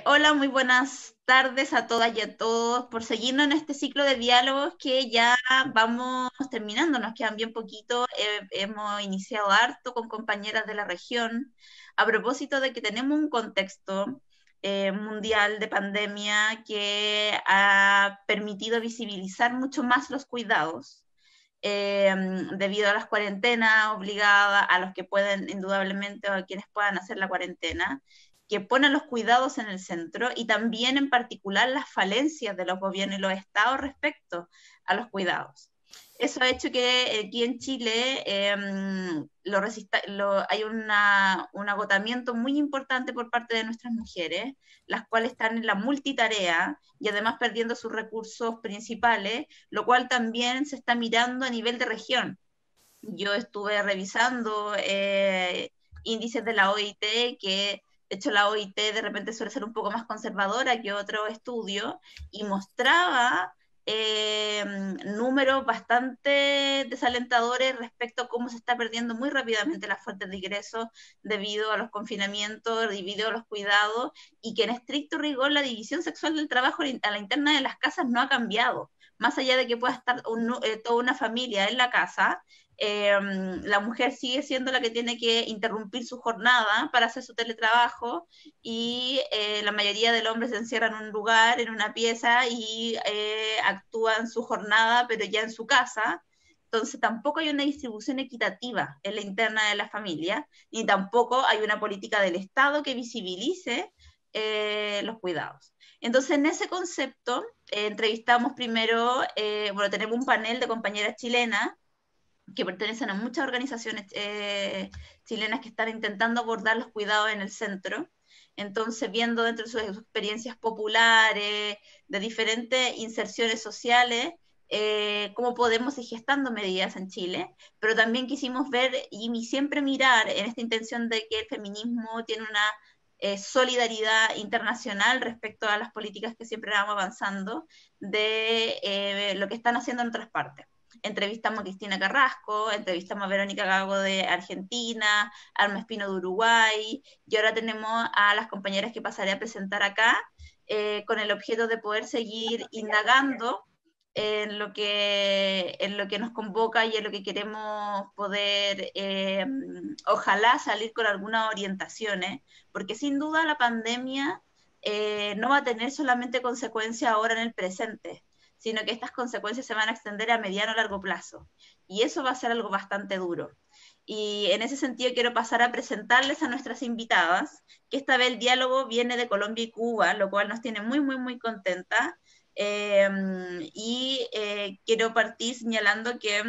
Hola, muy buenas tardes a todas y a todos por seguirnos en este ciclo de diálogos que ya vamos terminando, nos quedan bien poquito. Hemos iniciado harto con compañeras de la región a propósito de que tenemos un contexto mundial de pandemia que ha permitido visibilizar mucho más los cuidados. Debido a las cuarentenas obligadas, a los que pueden indudablemente o a quienes puedan hacer la cuarentena, que ponen los cuidados en el centro y también en particular las falencias de los gobiernos y los estados respecto a los cuidados. Eso ha hecho que aquí en Chile hay un agotamiento muy importante por parte de nuestras mujeres, las cuales están en la multitarea y además perdiendo sus recursos principales, lo cual también se está mirando a nivel de región. Yo estuve revisando índices de la OIT, que de hecho la OIT de repente suele ser un poco más conservadora que otro estudio, y mostraba números bastante desalentadores respecto a cómo se está perdiendo muy rápidamente las fuentes de ingresos debido a los confinamientos, debido a los cuidados, y que en estricto rigor la división sexual del trabajo a la interna de las casas no ha cambiado. Más allá de que pueda estar toda una familia en la casa, la mujer sigue siendo la que tiene que interrumpir su jornada para hacer su teletrabajo y la mayoría del hombre se encierra en un lugar, en una pieza y actúan su jornada, pero ya en su casa. Entonces tampoco hay una distribución equitativa en la interna de la familia, ni tampoco hay una política del Estado que visibilice los cuidados. Entonces, en ese concepto, entrevistamos primero, bueno, tenemos un panel de compañeras chilenas que pertenecen a muchas organizaciones chilenas que están intentando abordar los cuidados en el centro. Entonces, viendo dentro de sus experiencias populares, de diferentes inserciones sociales, cómo podemos ir gestando medidas en Chile, pero también quisimos ver y siempre mirar en esta intención de que el feminismo tiene una solidaridad internacional respecto a las políticas que siempre vamos avanzando, de lo que están haciendo en otras partes. Entrevistamos a Cristina Carrasco, entrevistamos a Verónica Gago de Argentina, Alma Espino de Uruguay, y ahora tenemos a las compañeras que pasaré a presentar acá, con el objeto de poder seguir indagando en lo que nos convoca y en lo que queremos poder, ojalá, salir con algunas orientaciones, porque sin duda la pandemia no va a tener solamente consecuencias ahora en el presente, sino que estas consecuencias se van a extender a mediano o largo plazo. Y eso va a ser algo bastante duro. Y en ese sentido quiero pasar a presentarles a nuestras invitadas, que esta vez el diálogo viene de Colombia y Cuba, lo cual nos tiene muy, muy, muy contentas. Quiero partir señalando que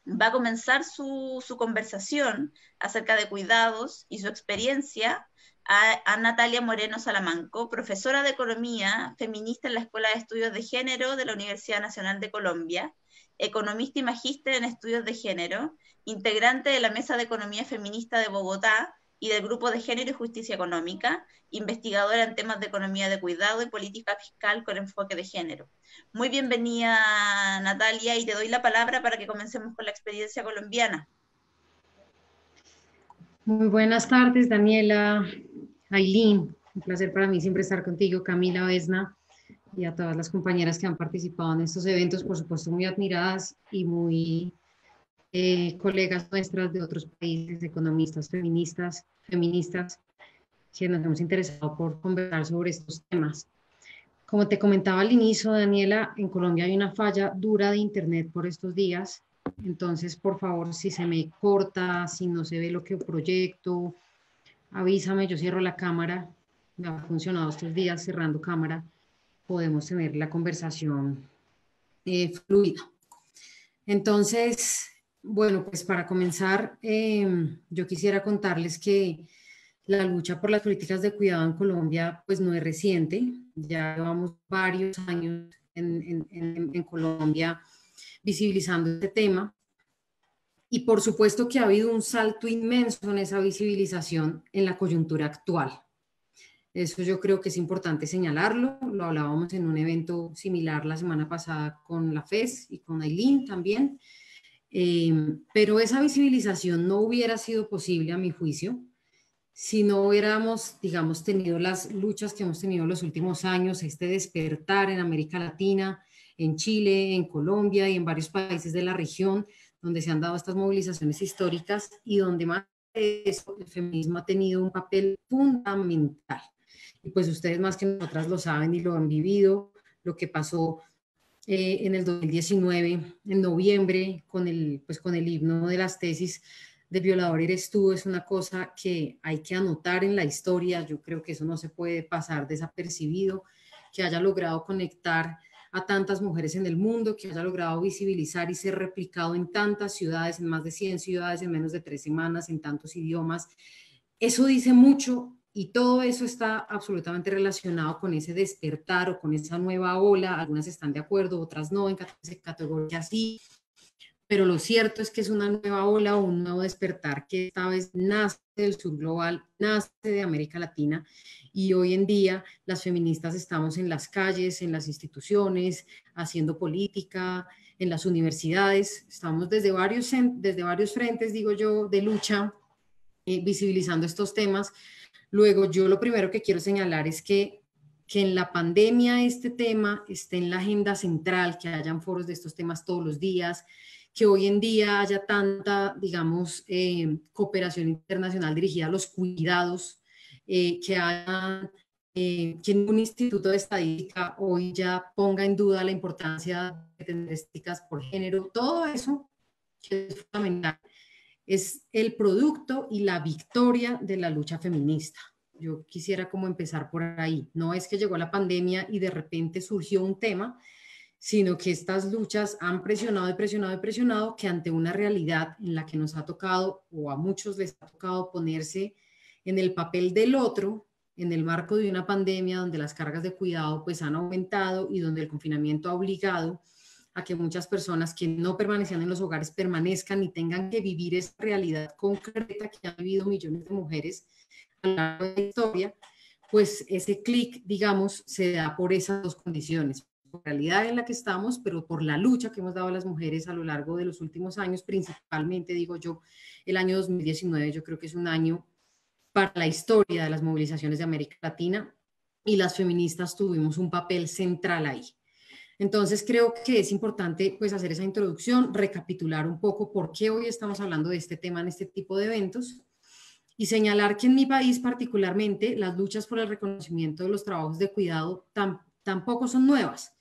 va a comenzar su conversación acerca de cuidados y su experiencia a Natalia Moreno Salamanco, profesora de Economía feminista en la Escuela de Estudios de Género de la Universidad Nacional de Colombia, economista y magíster en estudios de género, integrante de la Mesa de Economía Feminista de Bogotá y del Grupo de Género y Justicia Económica, investigadora en temas de economía de cuidado y política fiscal con enfoque de género. Muy bienvenida, Natalia, y te doy la palabra para que comencemos con la experiencia colombiana. Muy buenas tardes, Daniela, Ailín. Un placer para mí siempre estar contigo, Camila Besna, y a todas las compañeras que han participado en estos eventos, por supuesto muy admiradas y muy colegas nuestras de otros países, economistas, feministas, que nos hemos interesado por conversar sobre estos temas. Como te comentaba al inicio, Daniela, en Colombia hay una falla dura de Internet por estos días. Entonces, por favor, si se me corta, si no se ve lo que proyecto, avísame, yo cierro la cámara. Me ha funcionado estos días cerrando cámara. Podemos tener la conversación fluida. Entonces, bueno, pues para comenzar, yo quisiera contarles que la lucha por las políticas de cuidado en Colombia pues no es reciente, ya llevamos varios años en Colombia visibilizando este tema y por supuesto que ha habido un salto inmenso en esa visibilización en la coyuntura actual. Eso yo creo que es importante señalarlo, lo hablábamos en un evento similar la semana pasada con la FES y con Ailín también, pero esa visibilización no hubiera sido posible a mi juicio si no hubiéramos, digamos, tenido las luchas que hemos tenido los últimos años, este despertar en América Latina, en Chile, en Colombia y en varios países de la región, donde se han dado estas movilizaciones históricas y donde más de eso el feminismo ha tenido un papel fundamental. Y pues ustedes más que nosotras lo saben y lo han vivido, lo que pasó en el 2019, en noviembre, con el himno de las tesis de Violador eres tú, es una cosa que hay que anotar en la historia. Yo creo que eso no se puede pasar desapercibido, que haya logrado conectar a tantas mujeres en el mundo, que haya logrado visibilizar y ser replicado en tantas ciudades, en más de 100 ciudades, en menos de 3 semanas, en tantos idiomas. Eso dice mucho y todo eso está absolutamente relacionado con ese despertar o con esa nueva ola. Algunas están de acuerdo, otras no, en categorías sí, pero lo cierto es que es una nueva ola o un nuevo despertar que esta vez nace del sur global, nace de América Latina y hoy en día las feministas estamos en las calles, en las instituciones, haciendo política, en las universidades, estamos desde varios frentes, digo yo, de lucha, visibilizando estos temas. Luego, yo lo primero que quiero señalar es que en la pandemia este tema esté en la agenda central, que hayan foros de estos temas todos los días, que hoy en día haya tanta, digamos, cooperación internacional dirigida a los cuidados, que haya, que ningún instituto de estadística hoy ya ponga en duda la importancia de tener estadísticas por género, todo eso que es fundamental es el producto y la victoria de la lucha feminista. Yo quisiera como empezar por ahí. No es que llegó la pandemia y de repente surgió un tema, sino que estas luchas han presionado y presionado y presionado que ante una realidad en la que nos ha tocado, o a muchos les ha tocado ponerse en el papel del otro, en el marco de una pandemia donde las cargas de cuidado pues han aumentado y donde el confinamiento ha obligado a que muchas personas que no permanecían en los hogares permanezcan y tengan que vivir esa realidad concreta que han vivido millones de mujeres a lo largo de la historia, pues ese clic, digamos, se da por esas dos condiciones, por la realidad en la que estamos, pero por la lucha que hemos dado a las mujeres a lo largo de los últimos años, principalmente, digo yo, el año 2019, yo creo que es un año para la historia de las movilizaciones de América Latina y las feministas tuvimos un papel central ahí. Entonces creo que es importante pues hacer esa introducción, recapitular un poco por qué hoy estamos hablando de este tema en este tipo de eventos y señalar que en mi país particularmente las luchas por el reconocimiento de los trabajos de cuidado tampoco son nuevas.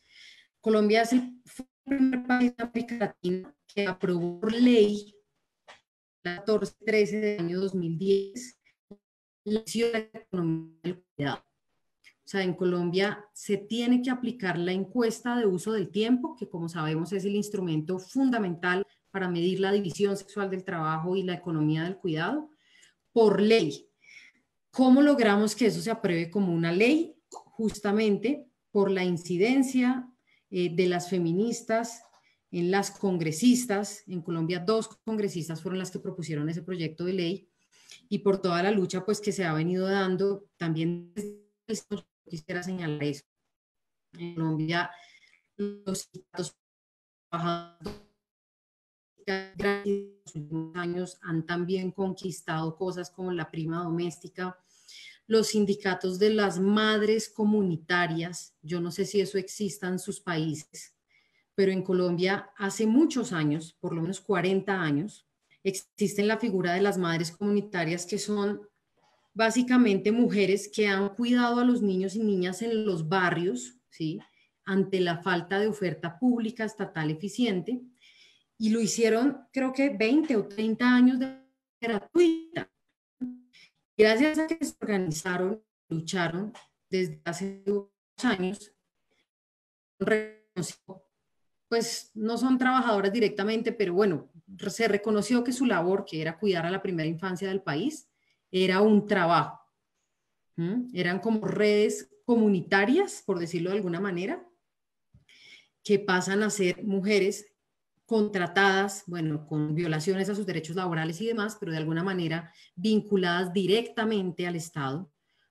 Colombia es el primer país de América Latina que aprobó por ley el 14-13 del año 2010 la economía del cuidado. O sea, en Colombia se tiene que aplicar la encuesta de uso del tiempo, que como sabemos es el instrumento fundamental para medir la división sexual del trabajo y la economía del cuidado, por ley. ¿Cómo logramos que eso se apruebe como una ley? Justamente por la incidencia de las feministas en las congresistas. En Colombia 2 congresistas fueron las que propusieron ese proyecto de ley y por toda la lucha pues que se ha venido dando también quisiera señalar eso. En Colombia, los últimos años han también conquistado cosas como la prima doméstica, los sindicatos de las madres comunitarias, yo no sé si eso exista en sus países, pero en Colombia hace muchos años, por lo menos 40 años, existe la figura de las madres comunitarias que son básicamente mujeres que han cuidado a los niños y niñas en los barrios, ¿sí? Ante la falta de oferta pública estatal eficiente, y lo hicieron creo que 20 o 30 años de gratuita. Gracias a que se organizaron, lucharon desde hace 2 años, pues no son trabajadoras directamente, pero bueno, se reconoció que su labor, que era cuidar a la primera infancia del país, era un trabajo. Eran como redes comunitarias, por decirlo de alguna manera, que pasan a ser mujeres contratadas, bueno, con violaciones a sus derechos laborales y demás, pero de alguna manera vinculadas directamente al Estado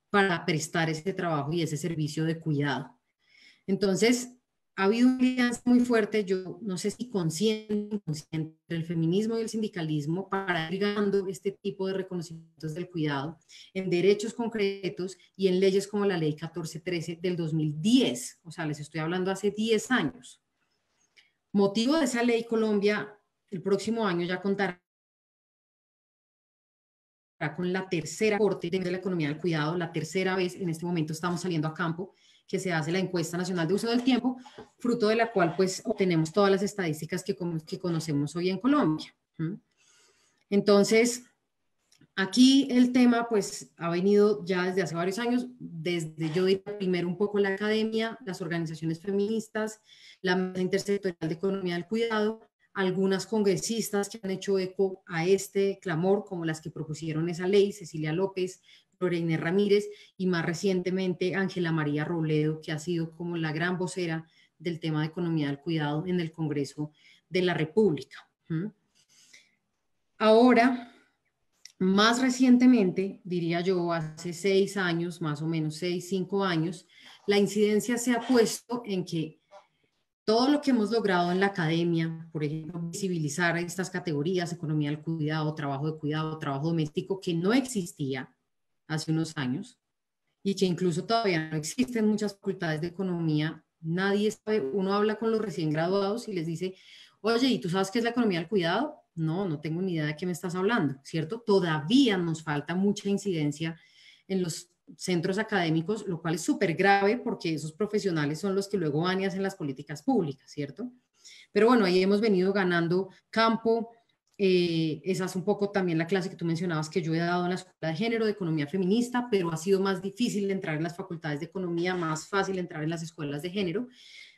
para prestar ese trabajo y ese servicio de cuidado. Entonces, ha habido una alianza muy fuerte, yo no sé si consciente o inconsciente, entre el feminismo y el sindicalismo para ir ganando este tipo de reconocimientos del cuidado en derechos concretos y en leyes como la Ley 1413 del 2010. O sea, les estoy hablando hace 10 años. Motivo de esa ley, Colombia el próximo año ya contará con la tercera corte de la economía del cuidado, la tercera vez en este momento estamos saliendo a campo que se hace la encuesta nacional de uso del tiempo, fruto de la cual pues obtenemos todas las estadísticas que conocemos hoy en Colombia. Entonces, aquí el tema pues ha venido ya desde hace varios años, desde yo diría primero un poco la academia, las organizaciones feministas, la mesa intersectorial de economía del cuidado, algunas congresistas que han hecho eco a este clamor, como las que propusieron esa ley, Cecilia López, Lorena Ramírez y más recientemente Ángela María Robledo, que ha sido como la gran vocera del tema de economía del cuidado en el Congreso de la República. Ahora, más recientemente, diría yo, hace 6 años, más o menos 6, 5 años, la incidencia se ha puesto en que todo lo que hemos logrado en la academia, por ejemplo, visibilizar estas categorías, economía del cuidado, trabajo doméstico, que no existía hace unos años y que incluso todavía no existen muchas facultades de economía, nadie sabe, uno habla con los recién graduados y les dice, oye, ¿y tú sabes qué es la economía del cuidado? No, no tengo ni idea de qué me estás hablando, ¿cierto? Todavía nos falta mucha incidencia en los centros académicos, lo cual es súper grave porque esos profesionales son los que luego van y hacen las políticas públicas, ¿cierto? Pero bueno, ahí hemos venido ganando campo. Esa es un poco también la clase que tú mencionabas que yo he dado en la Escuela de Género de Economía Feminista, pero ha sido más difícil entrar en las facultades de economía, más fácil entrar en las escuelas de género.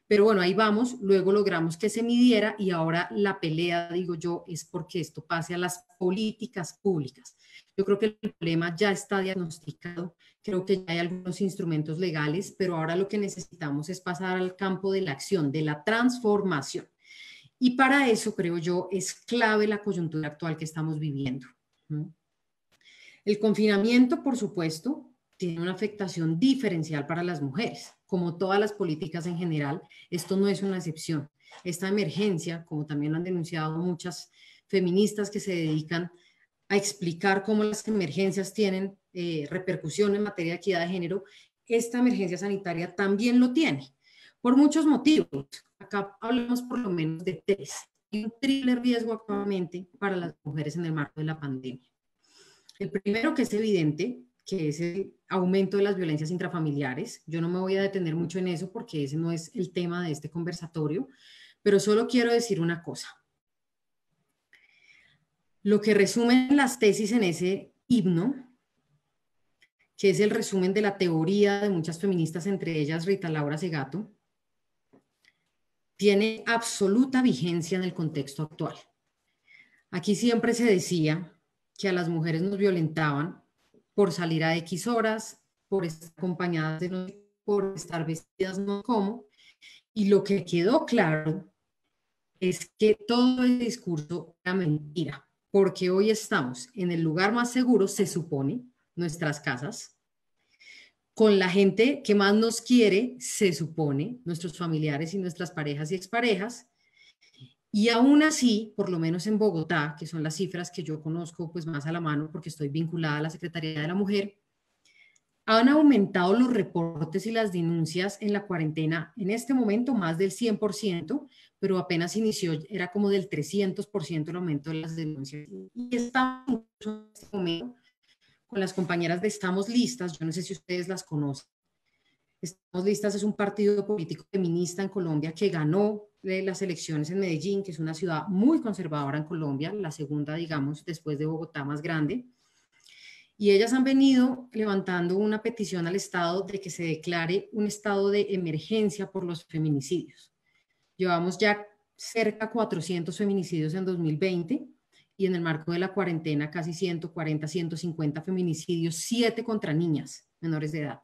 Pero bueno, ahí vamos, luego logramos que se midiera y ahora la pelea, digo yo, es porque esto pase a las políticas públicas. Yo creo que el problema ya está diagnosticado, creo que ya hay algunos instrumentos legales, pero ahora lo que necesitamos es pasar al campo de la acción, de la transformación. Y para eso, creo yo, es clave la coyuntura actual que estamos viviendo. El confinamiento, por supuesto, tiene una afectación diferencial para las mujeres. Como todas las políticas en general, esto no es una excepción. Esta emergencia, como también lo han denunciado muchas feministas que se dedican a explicar cómo las emergencias tienen repercusión en materia de equidad de género, esta emergencia sanitaria también lo tiene, por muchos motivos. Acá hablamos por lo menos de 3. Hay un triple riesgo actualmente para las mujeres en el marco de la pandemia. El primero, que es evidente, que es el aumento de las violencias intrafamiliares. Yo no me voy a detener mucho en eso porque ese no es el tema de este conversatorio, pero solo quiero decir una cosa. Lo que resumen las tesis en ese himno, que es el resumen de la teoría de muchas feministas, entre ellas Rita Laura Segato, tiene absoluta vigencia en el contexto actual. Aquí siempre se decía que a las mujeres nos violentaban por salir a X horas, por estar acompañadas de nosotros, por estar vestidas no como, y lo que quedó claro es que todo el discurso era mentira, porque hoy estamos en el lugar más seguro, se supone, nuestras casas, con la gente que más nos quiere, se supone, nuestros familiares y nuestras parejas y exparejas, y aún así, por lo menos en Bogotá, que son las cifras que yo conozco pues más a la mano porque estoy vinculada a la Secretaría de la Mujer, han aumentado los reportes y las denuncias en la cuarentena, en este momento más del 100%, pero apenas inició, era como del 300% el aumento de las denuncias. Y estamos en este momento con las compañeras de Estamos Listas, yo no sé si ustedes las conocen. Estamos Listas es un partido político feminista en Colombia que ganó las elecciones en Medellín, que es una ciudad muy conservadora en Colombia, la segunda, digamos, después de Bogotá más grande. Y ellas han venido levantando una petición al Estado de que se declare un estado de emergencia por los feminicidios. Llevamos ya cerca de 400 feminicidios en 2020 y en el marco de la cuarentena casi 140, 150 feminicidios, 7 contra niñas menores de edad.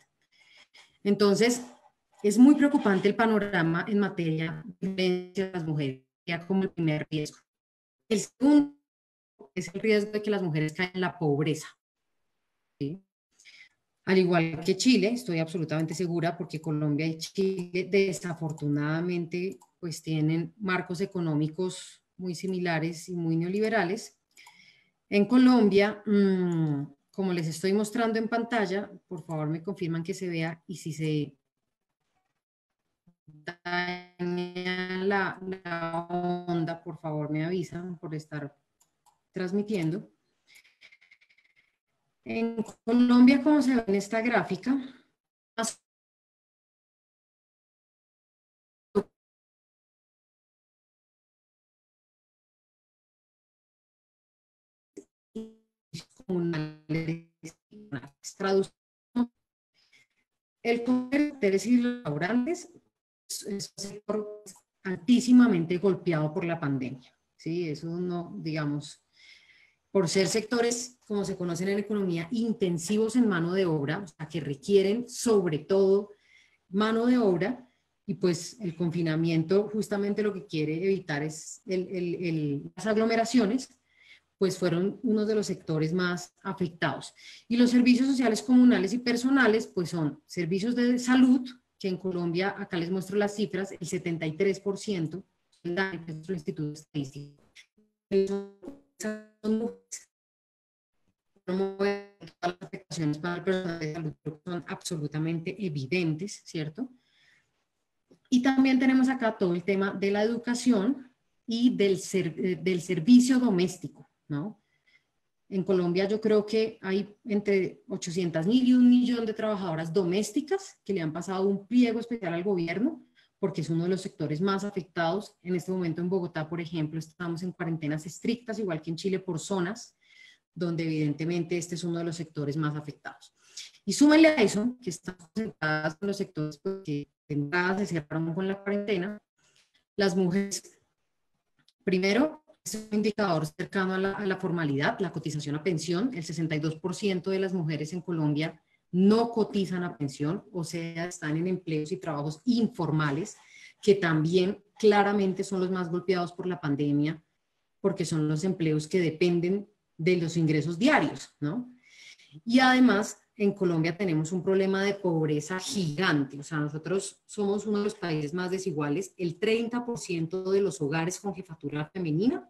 Entonces, es muy preocupante el panorama en materia de violencia a las mujeres, ya como el primer riesgo. El segundo es el riesgo de que las mujeres caen en la pobreza. ¿Sí? Al igual que Chile, estoy absolutamente segura porque Colombia y Chile desafortunadamente pues tienen marcos económicos muy similares y muy neoliberales. En Colombia, como les estoy mostrando en pantalla, por favor me confirman que se vea y si se daña la onda, por favor me avisan por estar transmitiendo. En Colombia, como se ve en esta gráfica, el comercio y los restaurantes es un sector altísimamente golpeado por la pandemia. Sí, eso no, digamos, por ser sectores, como se conocen en la economía, intensivos en mano de obra, o sea, que requieren sobre todo mano de obra, y pues el confinamiento justamente lo que quiere evitar es las aglomeraciones, pues fueron uno de los sectores más afectados. Y los servicios sociales comunales y personales, pues son servicios de salud, que en Colombia, acá les muestro las cifras, el 73%, de nuestro Instituto Estadístico. Las afectaciones para el personal de salud son absolutamente evidentes, ¿cierto? Y también tenemos acá todo el tema de la educación y del servicio doméstico, ¿no? En Colombia yo creo que hay entre 800.000 y 1.000.000 de trabajadoras domésticas que le han pasado un pliego especial al gobierno porque es uno de los sectores más afectados. En este momento en Bogotá, por ejemplo, estamos en cuarentenas estrictas, igual que en Chile, por zonas, donde evidentemente este es uno de los sectores más afectados. Y súmenle a eso, que están concentradas en los sectores que de entrada se cerraron con la cuarentena, las mujeres, primero, es un indicador cercano a la formalidad, la cotización a pensión. El 62% de las mujeres en Colombia no cotizan a pensión, o sea, están en empleos y trabajos informales, que también claramente son los más golpeados por la pandemia, porque son los empleos que dependen de los ingresos diarios, ¿no? Y además, en Colombia tenemos un problema de pobreza gigante. O sea, nosotros somos uno de los países más desiguales. El 30% de los hogares con jefatura femenina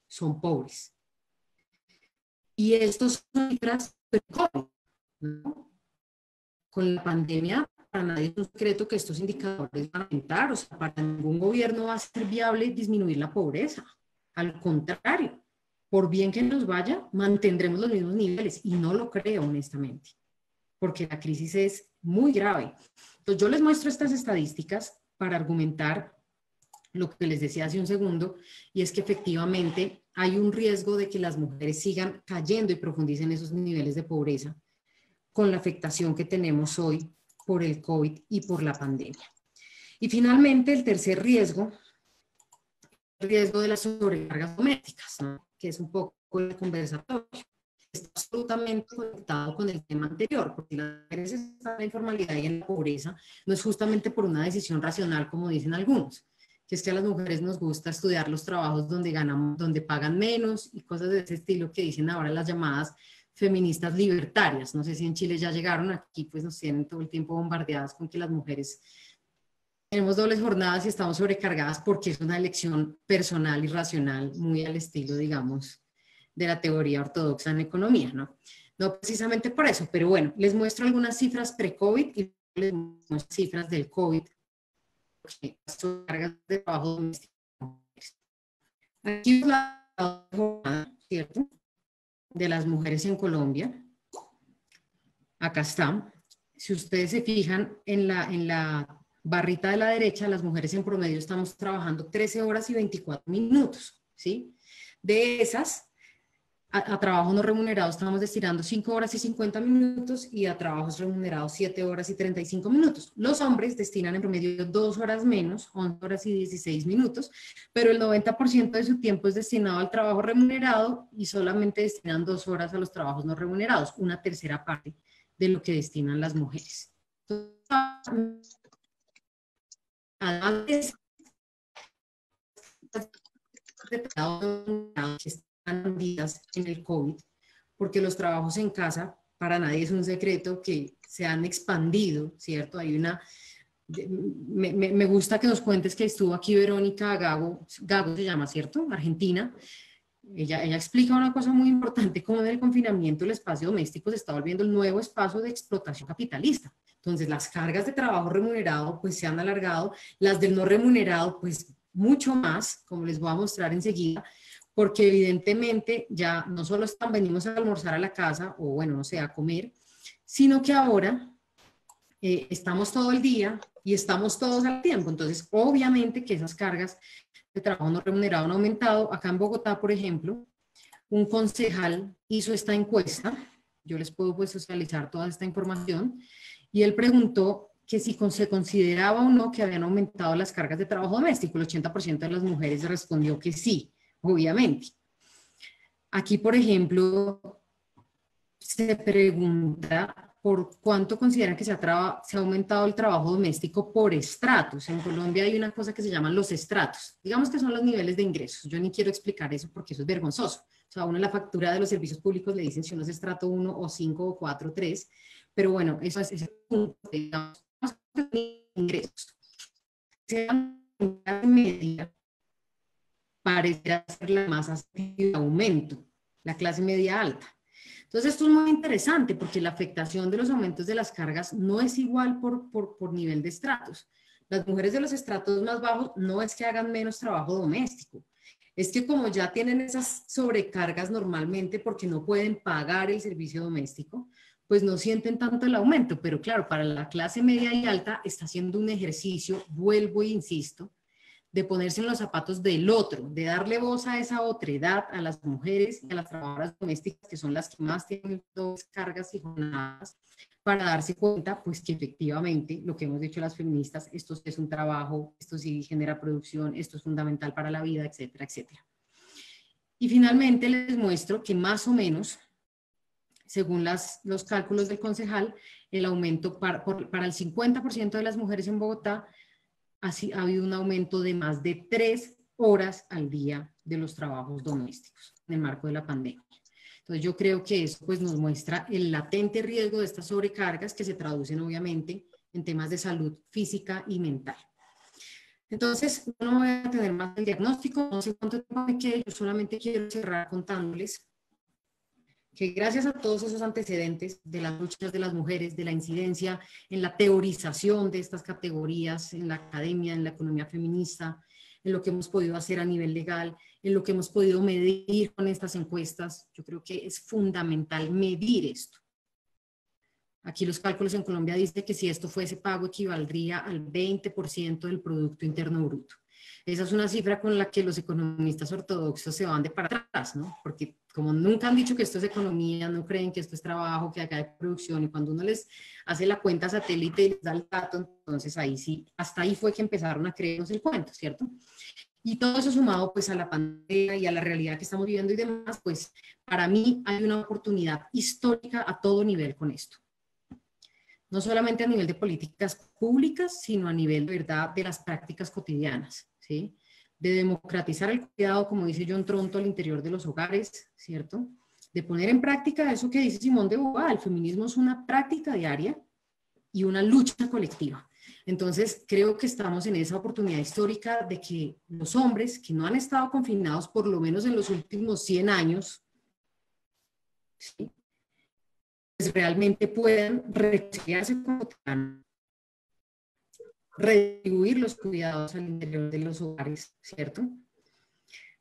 son pobres. Y estos son cifras, ¿no? Con la pandemia, para nadie es un secreto que estos indicadores van a aumentar. O sea, para ningún gobierno va a ser viable disminuir la pobreza. Al contrario, por bien que nos vaya, mantendremos los mismos niveles. Y no lo creo, honestamente, porque la crisis es muy grave. Entonces, yo les muestro estas estadísticas para argumentar lo que les decía hace un segundo, y es que efectivamente hay un riesgo de que las mujeres sigan cayendo y profundicen esos niveles de pobreza con la afectación que tenemos hoy por el COVID y por la pandemia. Y finalmente, el tercer riesgo, el riesgo de las sobrecargas domésticas, ¿no? Que es un poco el conversatorio. Está absolutamente conectado con el tema anterior, porque las mujeres están en la informalidad y en la pobreza, no es justamente por una decisión racional, como dicen algunos, que es que a las mujeres nos gusta estudiar los trabajos donde ganamos, donde pagan menos y cosas de ese estilo que dicen ahora las llamadas feministas libertarias. No sé si en Chile ya llegaron, aquí pues nos tienen todo el tiempo bombardeadas con que las mujeres tenemos dobles jornadas y estamos sobrecargadas porque es una elección personal y racional, muy al estilo, digamos, de la teoría ortodoxa en economía, ¿no? No precisamente por eso, pero bueno, les muestro algunas cifras pre-COVID y les muestro cifras del COVID, las cargas de trabajo doméstico. Aquí es la jornada, ¿cierto?, de las mujeres en Colombia. Acá está. Si ustedes se fijan en la barrita de la derecha, las mujeres en promedio estamos trabajando 13 horas y 24 minutos, ¿sí? De esas, a trabajos no remunerados estamos destinando 5 horas y 50 minutos y a trabajos remunerados 7 horas y 35 minutos. Los hombres destinan en promedio 2 horas menos, 11 horas y 16 minutos, pero el 90% de su tiempo es destinado al trabajo remunerado y solamente destinan 2 horas a los trabajos no remunerados, una tercera parte de lo que destinan las mujeres. Además de que están hundidas en el COVID, porque los trabajos en casa para nadie es un secreto que se han expandido, ¿cierto? Hay una... Me gusta que nos cuentes que estuvo aquí Verónica Gago, Gago se llama, ¿cierto? Argentina. Ella explica una cosa muy importante, como en el confinamiento el espacio doméstico se está volviendo el nuevo espacio de explotación capitalista. Entonces las cargas de trabajo remunerado pues se han alargado, las del no remunerado pues mucho más, como les voy a mostrar enseguida, porque evidentemente ya no solo venimos a almorzar a la casa o bueno, no sé, a comer, sino que ahora estamos todo el día y estamos todos al tiempo. Entonces, obviamente que esas cargas de trabajo no remunerado han aumentado. Acá en Bogotá, por ejemplo, un concejal hizo esta encuesta, yo les puedo pues socializar toda esta información, y él preguntó que si se consideraba o no que habían aumentado las cargas de trabajo doméstico. El 80% de las mujeres respondió que sí, obviamente. Aquí, por ejemplo, se pregunta por cuánto consideran que se ha aumentado el trabajo doméstico por estratos. En Colombia hay una cosa que se llaman los estratos. Digamos que son los niveles de ingresos. Yo ni quiero explicar eso porque eso es vergonzoso. O sea, uno en la factura de los servicios públicos le dicen si uno es estrato 1 o 5 o 4 o 3. Pero bueno, eso es digamos, ingresos. Sean media pareciera ser la más de aumento, la clase media alta. Entonces esto es muy interesante porque la afectación de los aumentos de las cargas no es igual por nivel de estratos. Las mujeres de los estratos más bajos no es que hagan menos trabajo doméstico, es que como ya tienen esas sobrecargas normalmente porque no pueden pagar el servicio doméstico, pues no sienten tanto el aumento, pero claro, para la clase media y alta está haciendo un ejercicio, vuelvo e insisto, de ponerse en los zapatos del otro, de darle voz a esa otredad, a las mujeres y a las trabajadoras domésticas, que son las que más tienen dos cargas y jornadas, para darse cuenta, pues que efectivamente, lo que hemos dicho las feministas, esto es un trabajo, esto sí genera producción, esto es fundamental para la vida, etcétera, etcétera. Y finalmente les muestro que más o menos, según los cálculos del concejal, el aumento para el 50% de las mujeres en Bogotá, así ha habido un aumento de más de 3 horas al día de los trabajos domésticos en el marco de la pandemia. Entonces yo creo que eso pues nos muestra el latente riesgo de estas sobrecargas que se traducen obviamente en temas de salud física y mental. Entonces no voy a tener más el diagnóstico, no sé cuánto tiempo me quede, yo solamente quiero cerrar contándoles que gracias a todos esos antecedentes de las luchas de las mujeres, de la incidencia en la teorización de estas categorías, en la academia, en la economía feminista, en lo que hemos podido hacer a nivel legal, en lo que hemos podido medir con estas encuestas, yo creo que es fundamental medir esto. Aquí los cálculos en Colombia dicen que si esto fuese pago equivaldría al 20% del Producto Interno Bruto. Esa es una cifra con la que los economistas ortodoxos se van de para atrás, ¿no? Porque como nunca han dicho que esto es economía, no creen que esto es trabajo, que acá hay producción, y cuando uno les hace la cuenta satélite y les da el dato, entonces ahí sí, hasta ahí fue que empezaron a creernos el cuento, ¿cierto? Y todo eso sumado pues a la pandemia y a la realidad que estamos viviendo y demás, pues para mí hay una oportunidad histórica a todo nivel con esto. No solamente a nivel de políticas públicas, sino a nivel de verdad de las prácticas cotidianas, ¿sí? De democratizar el cuidado, como dice John Tronto, al interior de los hogares, ¿cierto? De poner en práctica eso que dice Simón de Beauvoir, el feminismo es una práctica diaria y una lucha colectiva. Entonces, creo que estamos en esa oportunidad histórica de que los hombres que no han estado confinados, por lo menos en los últimos 100 años, ¿sí?, pues realmente puedan reconciliarse con redistribuir los cuidados al interior de los hogares, ¿cierto?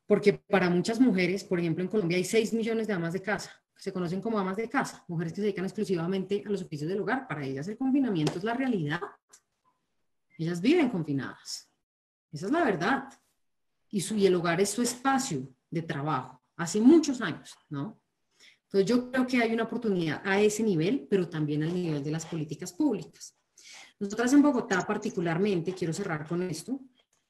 Porque para muchas mujeres, por ejemplo, en Colombia hay 6 millones de amas de casa, se conocen como amas de casa, mujeres que se dedican exclusivamente a los oficios del hogar. Para ellas el confinamiento es la realidad. Ellas viven confinadas. Esa es la verdad. Y el hogar es su espacio de trabajo, hace muchos años, ¿no? Entonces yo creo que hay una oportunidad a ese nivel, pero también al nivel de las políticas públicas. Nosotras en Bogotá particularmente, quiero cerrar con esto,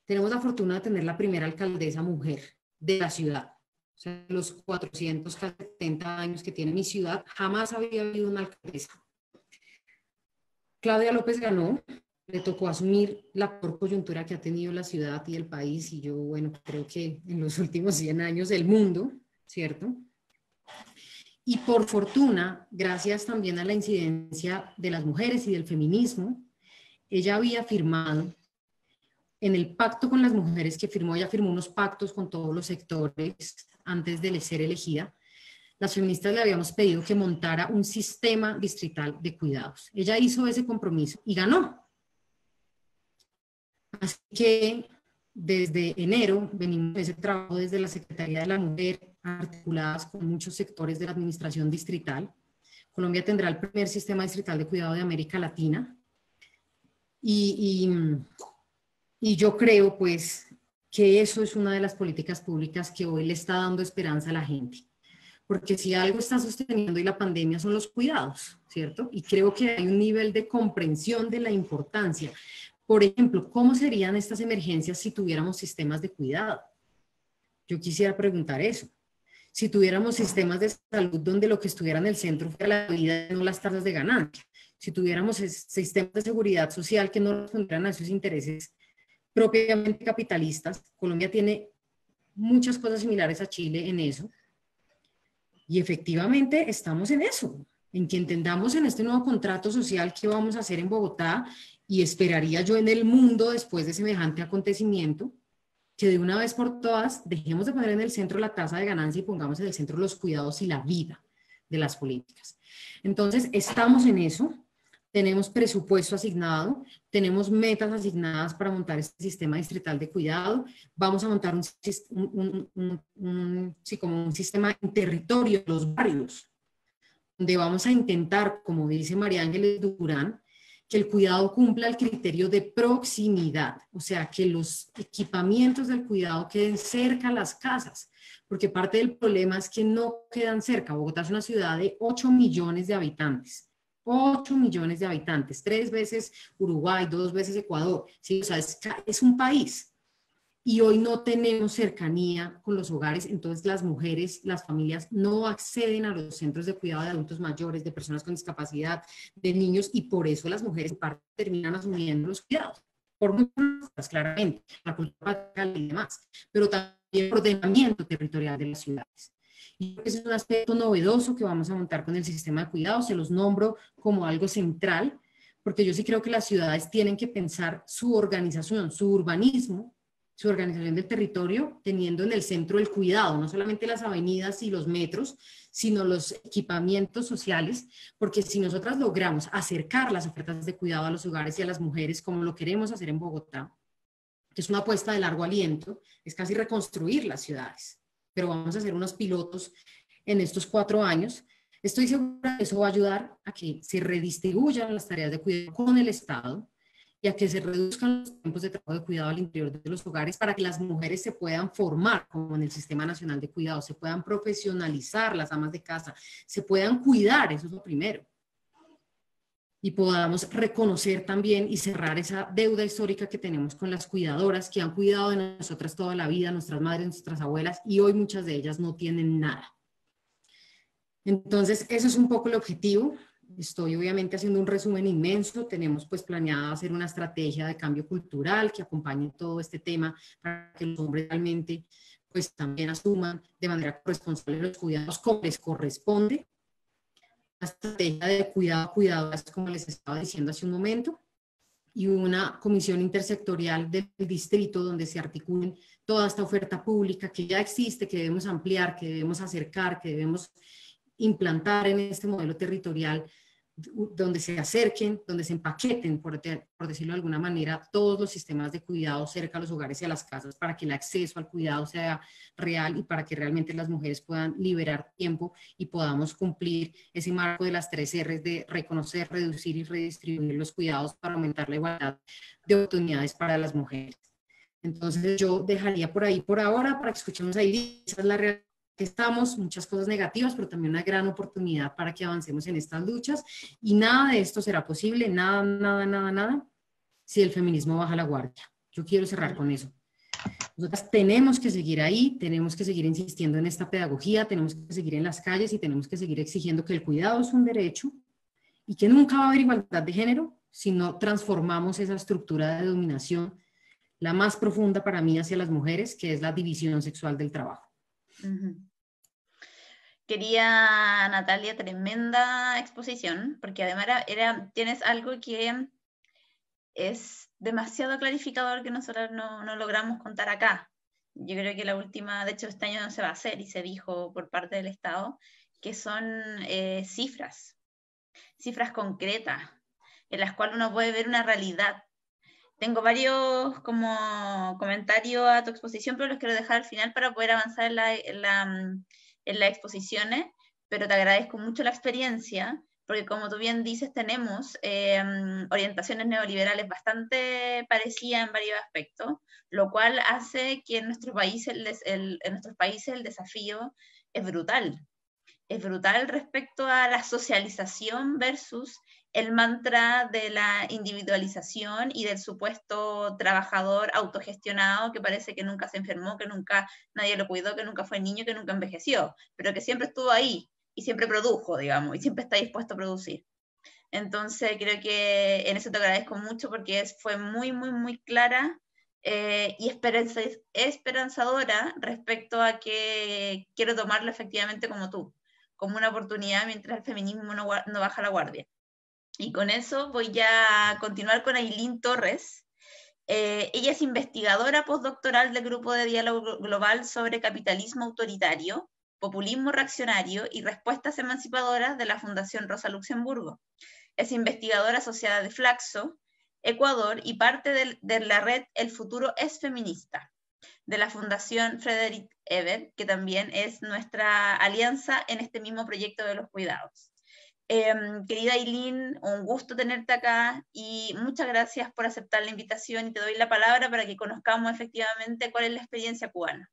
tenemos la fortuna de tener la primera alcaldesa mujer de la ciudad. O sea, los 470 años que tiene mi ciudad, jamás había habido una alcaldesa. Claudia López ganó, le tocó asumir la peor coyuntura que ha tenido la ciudad y el país, y yo, bueno, creo que en los últimos 100 años el mundo, ¿cierto? Y por fortuna, gracias también a la incidencia de las mujeres y del feminismo, ella había firmado en el pacto con las mujeres que firmó, ella firmó unos pactos con todos los sectores antes de ser elegida. Las feministas le habíamos pedido que montara un sistema distrital de cuidados. Ella hizo ese compromiso y ganó. Así que desde enero venimos ese trabajo desde la Secretaría de la Mujer, articuladas con muchos sectores de la administración distrital. Colombia tendrá el primer sistema distrital de cuidado de América Latina. Y yo creo, pues, que eso es una de las políticas públicas que hoy le está dando esperanza a la gente. Porque si algo está sosteniendo y la pandemia son los cuidados, ¿cierto? Y creo que hay un nivel de comprensión de la importancia. Por ejemplo, ¿cómo serían estas emergencias si tuviéramos sistemas de cuidado? Yo quisiera preguntar eso. Si tuviéramos sistemas de salud donde lo que estuviera en el centro fuera la vida, no las tasas de ganancia. Si tuviéramos sistemas de seguridad social que no respondieran a esos intereses propiamente capitalistas. Colombia tiene muchas cosas similares a Chile en eso. Y efectivamente estamos en eso, en que entendamos en este nuevo contrato social que vamos a hacer en Bogotá, y esperaría yo en el mundo después de semejante acontecimiento, que de una vez por todas dejemos de poner en el centro la tasa de ganancia y pongamos en el centro los cuidados y la vida de las políticas. Entonces, estamos en eso, tenemos presupuesto asignado, tenemos metas asignadas para montar este sistema distrital de cuidado, vamos a montar como un sistema en territorio, los barrios, donde vamos a intentar, como dice María Ángeles Durán, que el cuidado cumpla el criterio de proximidad, o sea, que los equipamientos del cuidado queden cerca a las casas, porque parte del problema es que no quedan cerca. Bogotá es una ciudad de 8 millones de habitantes. 8 millones de habitantes, 3 veces Uruguay, 2 veces Ecuador, ¿sí? O sea, es un país. Y hoy no tenemos cercanía con los hogares, entonces las mujeres, las familias no acceden a los centros de cuidado de adultos mayores, de personas con discapacidad, de niños, y por eso las mujeres en parte terminan asumiendo los cuidados, por muchas cosas, claramente, la cultura patriarcal y demás, pero también el ordenamiento territorial de las ciudades. Y ese es un aspecto novedoso que vamos a montar con el sistema de cuidados, se los nombro como algo central, porque yo sí creo que las ciudades tienen que pensar su organización, su urbanismo, su organización del territorio, teniendo en el centro el cuidado, no solamente las avenidas y los metros, sino los equipamientos sociales, porque si nosotras logramos acercar las ofertas de cuidado a los hogares y a las mujeres, como lo queremos hacer en Bogotá, que es una apuesta de largo aliento, es casi reconstruir las ciudades, pero vamos a hacer unos pilotos en estos 4 años. Estoy segura que eso va a ayudar a que se redistribuyan las tareas de cuidado con el Estado y a que se reduzcan los tiempos de trabajo de cuidado al interior de los hogares para que las mujeres se puedan formar como en el Sistema Nacional de Cuidado, se puedan profesionalizar las amas de casa, se puedan cuidar, eso es lo primero. Y podamos reconocer también y cerrar esa deuda histórica que tenemos con las cuidadoras que han cuidado de nosotras toda la vida, nuestras madres, nuestras abuelas, y hoy muchas de ellas no tienen nada. Entonces, eso es un poco el objetivo. Estoy obviamente haciendo un resumen inmenso. Tenemos pues planeado hacer una estrategia de cambio cultural que acompañe todo este tema para que los hombres realmente pues también asuman de manera corresponsable los cuidados como les corresponde. Una estrategia de cuidadoras, como les estaba diciendo hace un momento, y una comisión intersectorial del distrito donde se articulen toda esta oferta pública que ya existe, que debemos ampliar, que debemos acercar, que debemos implantar en este modelo territorial, donde se acerquen, donde se empaqueten, por decirlo de alguna manera, todos los sistemas de cuidado cerca a los hogares y a las casas para que el acceso al cuidado sea real y para que realmente las mujeres puedan liberar tiempo y podamos cumplir ese marco de las 3 R's de reconocer, reducir y redistribuir los cuidados para aumentar la igualdad de oportunidades para las mujeres. Entonces yo dejaría por ahí por ahora para que escuchemos ahí, esa es la realidad que estamos, muchas cosas negativas, pero también una gran oportunidad para que avancemos en estas luchas, y nada de esto será posible, nada, si el feminismo baja la guardia. Yo quiero cerrar con eso. Nosotras tenemos que seguir ahí, tenemos que seguir insistiendo en esta pedagogía, tenemos que seguir en las calles y tenemos que seguir exigiendo que el cuidado es un derecho y que nunca va a haber igualdad de género si no transformamos esa estructura de dominación, la más profunda para mí hacia las mujeres, que es la división sexual del trabajo. Quería, Natalia, tremenda exposición, porque además tienes algo que es demasiado clarificador que nosotros no logramos contar acá. Yo creo que la última, de hecho este año no se va a hacer y se dijo por parte del Estado, que son cifras concretas, en las cuales uno puede ver una realidad. Tengo varios como comentarios a tu exposición, pero los quiero dejar al final para poder avanzar en las exposiciones, pero te agradezco mucho la experiencia, porque como tú bien dices, tenemos orientaciones neoliberales bastante parecidas en varios aspectos, lo cual hace que en nuestros países el desafío es brutal. Es brutal respecto a la socialización versus el mantra de la individualización y del supuesto trabajador autogestionado que parece que nunca se enfermó, que nunca nadie lo cuidó, que nunca fue niño, que nunca envejeció, pero que siempre estuvo ahí y siempre produjo, digamos, y siempre está dispuesto a producir. Entonces creo que en eso te agradezco mucho porque fue muy clara y esperanzadora respecto a que quiero tomarlo efectivamente como tú, como una oportunidad mientras el feminismo no baja la guardia. Y con eso voy ya a continuar con Ailín Torres. Ella es investigadora postdoctoral del Grupo de Diálogo Global sobre Capitalismo Autoritario, Populismo Reaccionario y Respuestas Emancipadoras de la Fundación Rosa Luxemburgo. Es investigadora asociada de Flaxo, Ecuador, y parte de la red El Futuro es Feminista, de la Fundación Frederick Ebert, que también es nuestra alianza en este mismo proyecto de los cuidados. Querida Ailín, un gusto tenerte acá y muchas gracias por aceptar la invitación y te doy la palabra para que conozcamos efectivamente cuál es la experiencia cubana.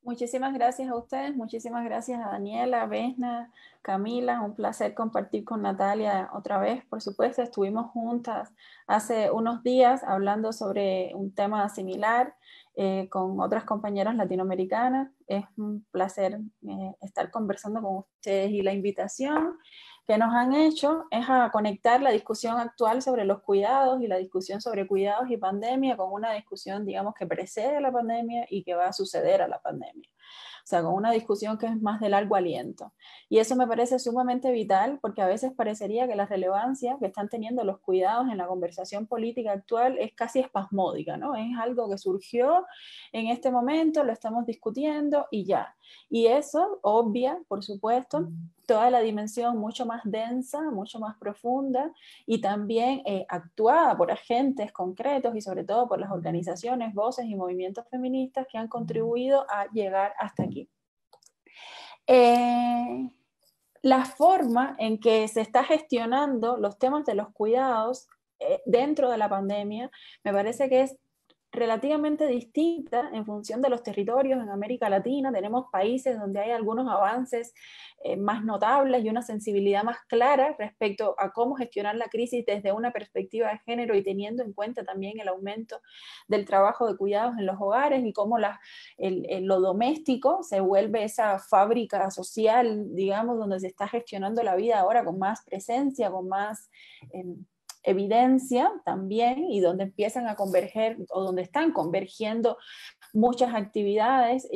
Muchísimas gracias a ustedes, muchísimas gracias a Daniela, Vesna, Camila, un placer compartir con Natalia otra vez, por supuesto, estuvimos juntas hace unos días hablando sobre un tema similar con otras compañeras latinoamericanas, es un placer estar conversando con ustedes y la invitación que nos han hecho es a conectar la discusión actual sobre los cuidados y la discusión sobre cuidados y pandemia con una discusión, digamos, que precede a la pandemia y que va a suceder a la pandemia. O sea, con una discusión que es más de largo aliento. Y eso me parece sumamente vital porque a veces parecería que la relevancia que están teniendo los cuidados en la conversación política actual es casi espasmódica, ¿no? Es algo que surgió en este momento, lo estamos discutiendo y ya. Y eso obvia, por supuesto, toda la dimensión mucho más densa, mucho más profunda y también actuada por agentes concretos y sobre todo por las organizaciones, voces y movimientos feministas que han contribuido a llegar hasta aquí. La forma en que se está gestionando los temas de los cuidados dentro de la pandemia me parece que es relativamente distinta en función de los territorios. En América Latina tenemos países donde hay algunos avances más notables y una sensibilidad más clara respecto a cómo gestionar la crisis desde una perspectiva de género y teniendo en cuenta también el aumento del trabajo de cuidados en los hogares y cómo lo doméstico se vuelve esa fábrica social, digamos, donde se está gestionando la vida ahora con más presencia, con más evidencia también, y donde empiezan a converger o donde están convergiendo muchas actividades,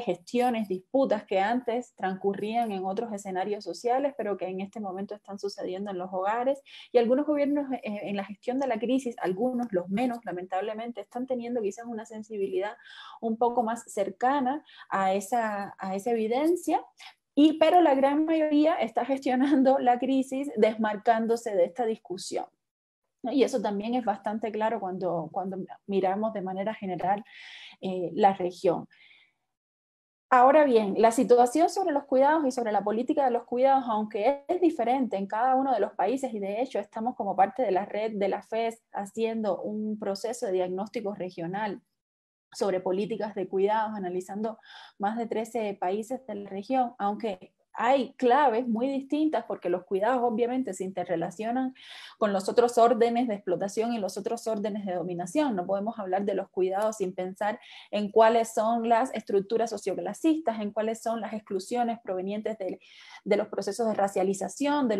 gestiones, disputas que antes transcurrían en otros escenarios sociales, pero que en este momento están sucediendo en los hogares. Y algunos gobiernos en la gestión de la crisis, algunos, los menos, lamentablemente, están teniendo quizás una sensibilidad un poco más cercana a esa evidencia, pero la gran mayoría está gestionando la crisis desmarcándose de esta discusión. Y eso también es bastante claro cuando miramos de manera general la región. Ahora bien, la situación sobre los cuidados y sobre la política de los cuidados, aunque es diferente en cada uno de los países, y de hecho estamos como parte de la red de la FES haciendo un proceso de diagnóstico regional sobre políticas de cuidados, analizando más de 13 países de la región, aunque hay claves muy distintas porque los cuidados obviamente se interrelacionan con los otros órdenes de explotación y los otros órdenes de dominación. No podemos hablar de los cuidados sin pensar en cuáles son las estructuras socioclasistas, en cuáles son las exclusiones provenientes de los procesos de racialización, de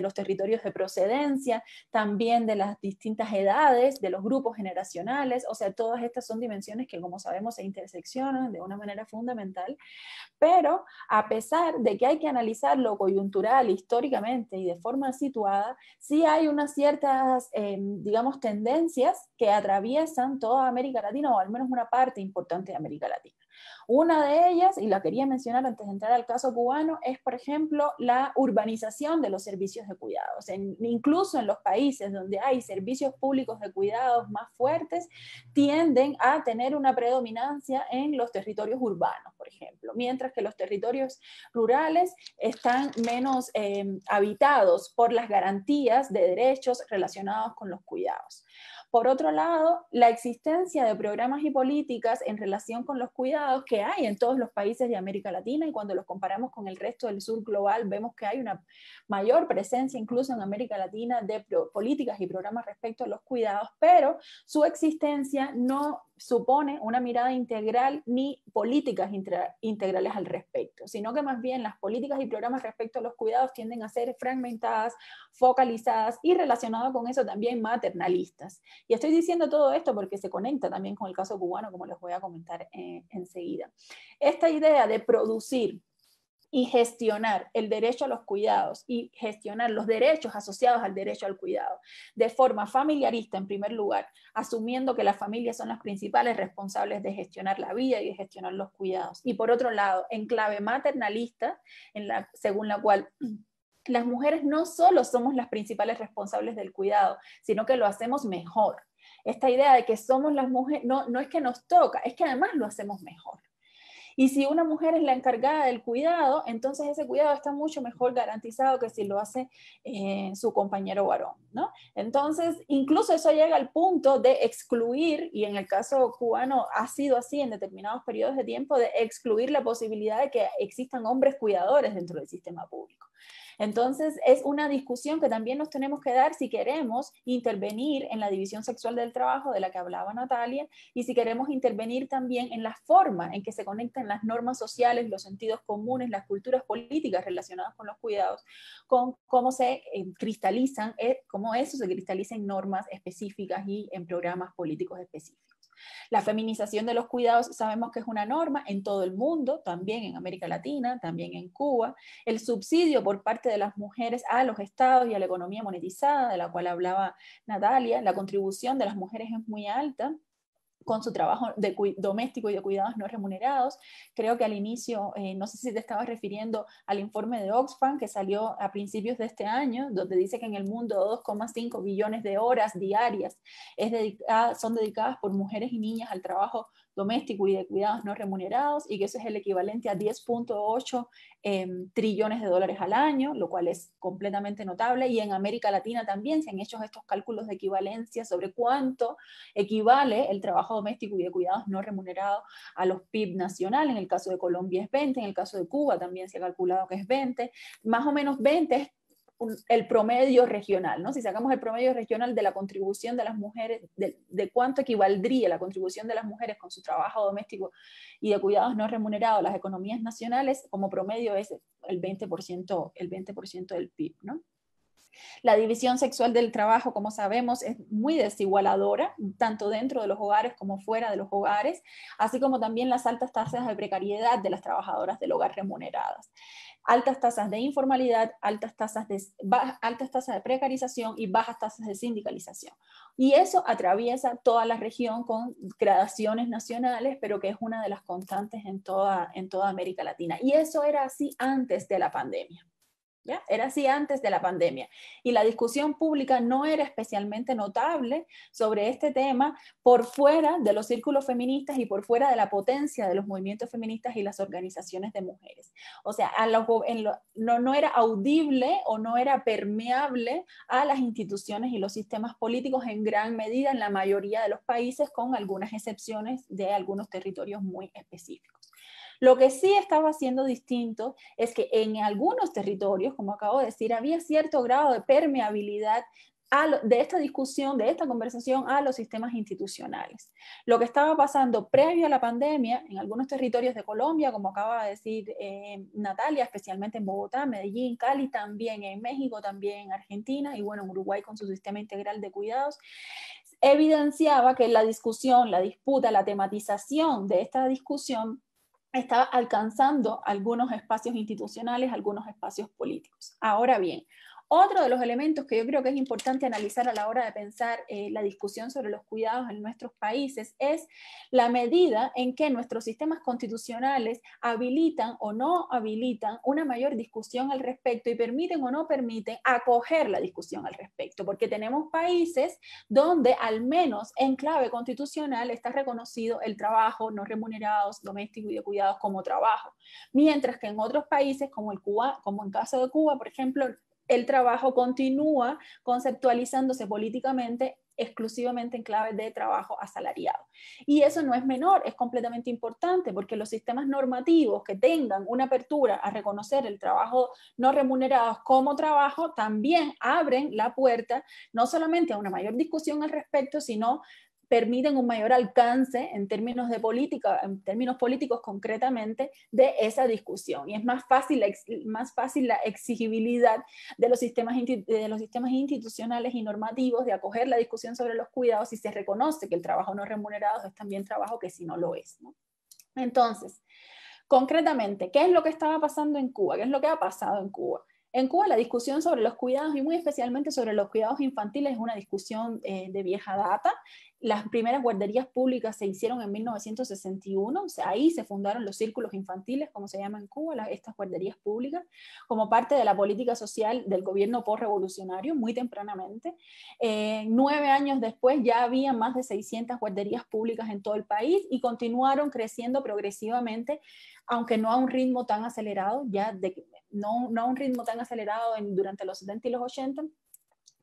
los territorios de procedencia, también de las distintas edades, de los grupos generacionales. O sea, todas estas son dimensiones que, como sabemos, se interseccionan de una manera fundamental. Pero a pesar de que hay que analizar lo coyuntural históricamente y de forma situada, sí hay unas ciertas, digamos, tendencias que atraviesan toda América Latina, o al menos una parte importante de América Latina. Una de ellas, y la quería mencionar antes de entrar al caso cubano, es, por ejemplo, la urbanización de los servicios de cuidados. Incluso en los países donde hay servicios públicos de cuidados más fuertes, tienden a tener una predominancia en los territorios urbanos, por ejemplo, mientras que los territorios rurales están menos habitados por las garantías de derechos relacionados con los cuidados. Por otro lado, la existencia de programas y políticas en relación con los cuidados que hay en todos los países de América Latina, y cuando los comparamos con el resto del sur global, vemos que hay una mayor presencia incluso en América Latina de políticas y programas respecto a los cuidados, pero su existencia no supone una mirada integral ni políticas integrales al respecto, sino que más bien las políticas y programas respecto a los cuidados tienden a ser fragmentadas, focalizadas y relacionadas con eso también maternalistas. Y estoy diciendo todo esto porque se conecta también con el caso cubano, como les voy a comentar enseguida. Esta idea de producir y gestionar el derecho a los cuidados y gestionar los derechos asociados al derecho al cuidado de forma familiarista en primer lugar, asumiendo que las familias son las principales responsables de gestionar la vida y de gestionar los cuidados. Y por otro lado, en clave maternalista, según la cual las mujeres no solo somos las principales responsables del cuidado, sino que lo hacemos mejor. Esta idea de que somos las mujeres, no es que nos toca, es que además lo hacemos mejor. Y si una mujer es la encargada del cuidado, entonces ese cuidado está mucho mejor garantizado que si lo hace su compañero varón, ¿no? Entonces, incluso eso llega al punto de excluir, y en el caso cubano ha sido así en determinados periodos de tiempo, de excluir la posibilidad de que existan hombres cuidadores dentro del sistema público. Entonces, es una discusión que también nos tenemos que dar si queremos intervenir en la división sexual del trabajo de la que hablaba Natalia, y si queremos intervenir también en la forma en que se conectan las normas sociales, los sentidos comunes, las culturas políticas relacionadas con los cuidados, con cómo se cristalizan, cómo eso se cristaliza en normas específicas y en programas políticos específicos. La feminización de los cuidados sabemos que es una norma en todo el mundo, también en América Latina, también en Cuba. El subsidio por parte de las mujeres a los estados y a la economía monetizada, de la cual hablaba Natalia, la contribución de las mujeres es muy alta con su trabajo doméstico y de cuidados no remunerados. Creo que al inicio, no sé si te estabas refiriendo al informe de Oxfam que salió a principios de este año, donde dice que en el mundo 2,5 billones de horas diarias son dedicadas por mujeres y niñas al trabajo doméstico y de cuidados no remunerados, y que eso es el equivalente a 10,8 trillones de dólares al año, lo cual es completamente notable. Y en América Latina también se han hecho estos cálculos de equivalencia sobre cuánto equivale el trabajo doméstico y de cuidados no remunerados a los PIB nacional. En el caso de Colombia es 20, en el caso de Cuba también se ha calculado que es 20, más o menos 20 es el promedio regional, ¿no? Si sacamos el promedio regional de la contribución de las mujeres, de cuánto equivaldría la contribución de las mujeres con su trabajo doméstico y de cuidados no remunerados a las economías nacionales, como promedio es el 20% del PIB, ¿no? La división sexual del trabajo, como sabemos, es muy desigualadora, tanto dentro de los hogares como fuera de los hogares, así como también las altas tasas de precariedad de las trabajadoras del hogar remuneradas. Altas tasas de informalidad, altas tasas de precarización y bajas tasas de sindicalización. Y eso atraviesa toda la región con gradaciones nacionales, pero que es una de las constantes en toda América Latina. Y eso era así antes de la pandemia. ¿Ya? Era así antes de la pandemia. Y la discusión pública no era especialmente notable sobre este tema por fuera de los círculos feministas y por fuera de la potencia de los movimientos feministas y las organizaciones de mujeres. O sea, no era audible o no era permeable a las instituciones y los sistemas políticos en gran medida en la mayoría de los países, con algunas excepciones de algunos territorios muy específicos. Lo que sí estaba siendo distinto es que en algunos territorios, como acabo de decir, había cierto grado de permeabilidad de esta discusión, de esta conversación a los sistemas institucionales. Lo que estaba pasando previo a la pandemia en algunos territorios de Colombia, como acaba de decir Natalia, especialmente en Bogotá, Medellín, Cali, también en México, también en Argentina y bueno, en Uruguay con su sistema integral de cuidados, evidenciaba que la discusión, la disputa, la tematización de esta discusión estaba alcanzando algunos espacios institucionales, algunos espacios políticos. Ahora bien, otro de los elementos que yo creo que es importante analizar a la hora de pensar la discusión sobre los cuidados en nuestros países es la medida en que nuestros sistemas constitucionales habilitan o no habilitan una mayor discusión al respecto y permiten o no permiten acoger la discusión al respecto, porque tenemos países donde al menos en clave constitucional está reconocido el trabajo no remunerado, doméstico y de cuidados como trabajo, mientras que en otros países como en caso de Cuba, por ejemplo, el trabajo continúa conceptualizándose políticamente exclusivamente en clave de trabajo asalariado. Y eso no es menor, es completamente importante porque los sistemas normativos que tengan una apertura a reconocer el trabajo no remunerado como trabajo también abren la puerta no solamente a una mayor discusión al respecto, sino permiten un mayor alcance en términos de política, en términos políticos concretamente, de esa discusión. Y es más fácil la exigibilidad de los sistemas institucionales y normativos de acoger la discusión sobre los cuidados si se reconoce que el trabajo no remunerado es también trabajo que si no lo es, ¿no? Entonces, concretamente, ¿qué es lo que estaba pasando en Cuba? ¿Qué es lo que ha pasado en Cuba? En Cuba la discusión sobre los cuidados y muy especialmente sobre los cuidados infantiles es una discusión de vieja data. Las primeras guarderías públicas se hicieron en 1961, o sea, ahí se fundaron los círculos infantiles, como se llama en Cuba, estas guarderías públicas, como parte de la política social del gobierno postrevolucionario, muy tempranamente. 9 años después ya había más de 600 guarderías públicas en todo el país y continuaron creciendo progresivamente, aunque no a un ritmo tan acelerado, no a un ritmo tan acelerado durante los 70 y los 80,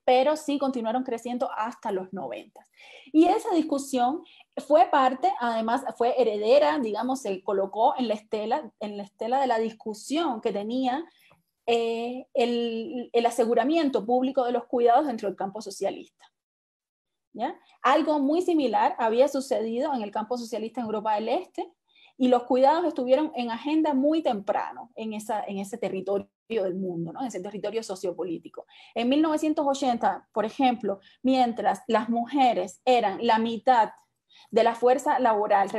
pero sí continuaron creciendo hasta los 90. Y esa discusión fue parte, además fue heredera, digamos, se colocó en la estela de la discusión que tenía el aseguramiento público de los cuidados dentro del campo socialista. ¿Ya? Algo muy similar había sucedido en el campo socialista en Europa del Este, y los cuidados estuvieron en agenda muy temprano en ese territorio del mundo, ¿no? En ese territorio sociopolítico. En 1980, por ejemplo, mientras las mujeres eran la mitad de la fuerza laboral,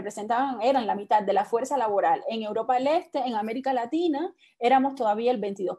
eran la mitad de la fuerza laboral en Europa del Este, en América Latina, éramos todavía el 22%.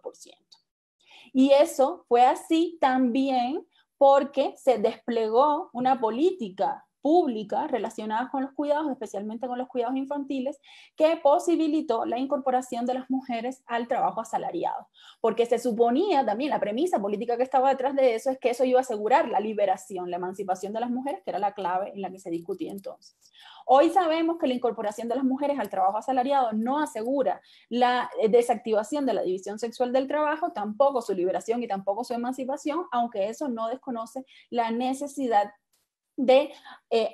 Y eso fue así también porque se desplegó una política pública relacionadas con los cuidados, especialmente con los cuidados infantiles, que posibilitó la incorporación de las mujeres al trabajo asalariado. Porque se suponía también, la premisa política que estaba detrás de eso es que eso iba a asegurar la liberación, la emancipación de las mujeres, que era la clave en la que se discutía entonces. Hoy sabemos que la incorporación de las mujeres al trabajo asalariado no asegura la desactivación de la división sexual del trabajo, tampoco su liberación y tampoco su emancipación, aunque eso no desconoce la necesidad de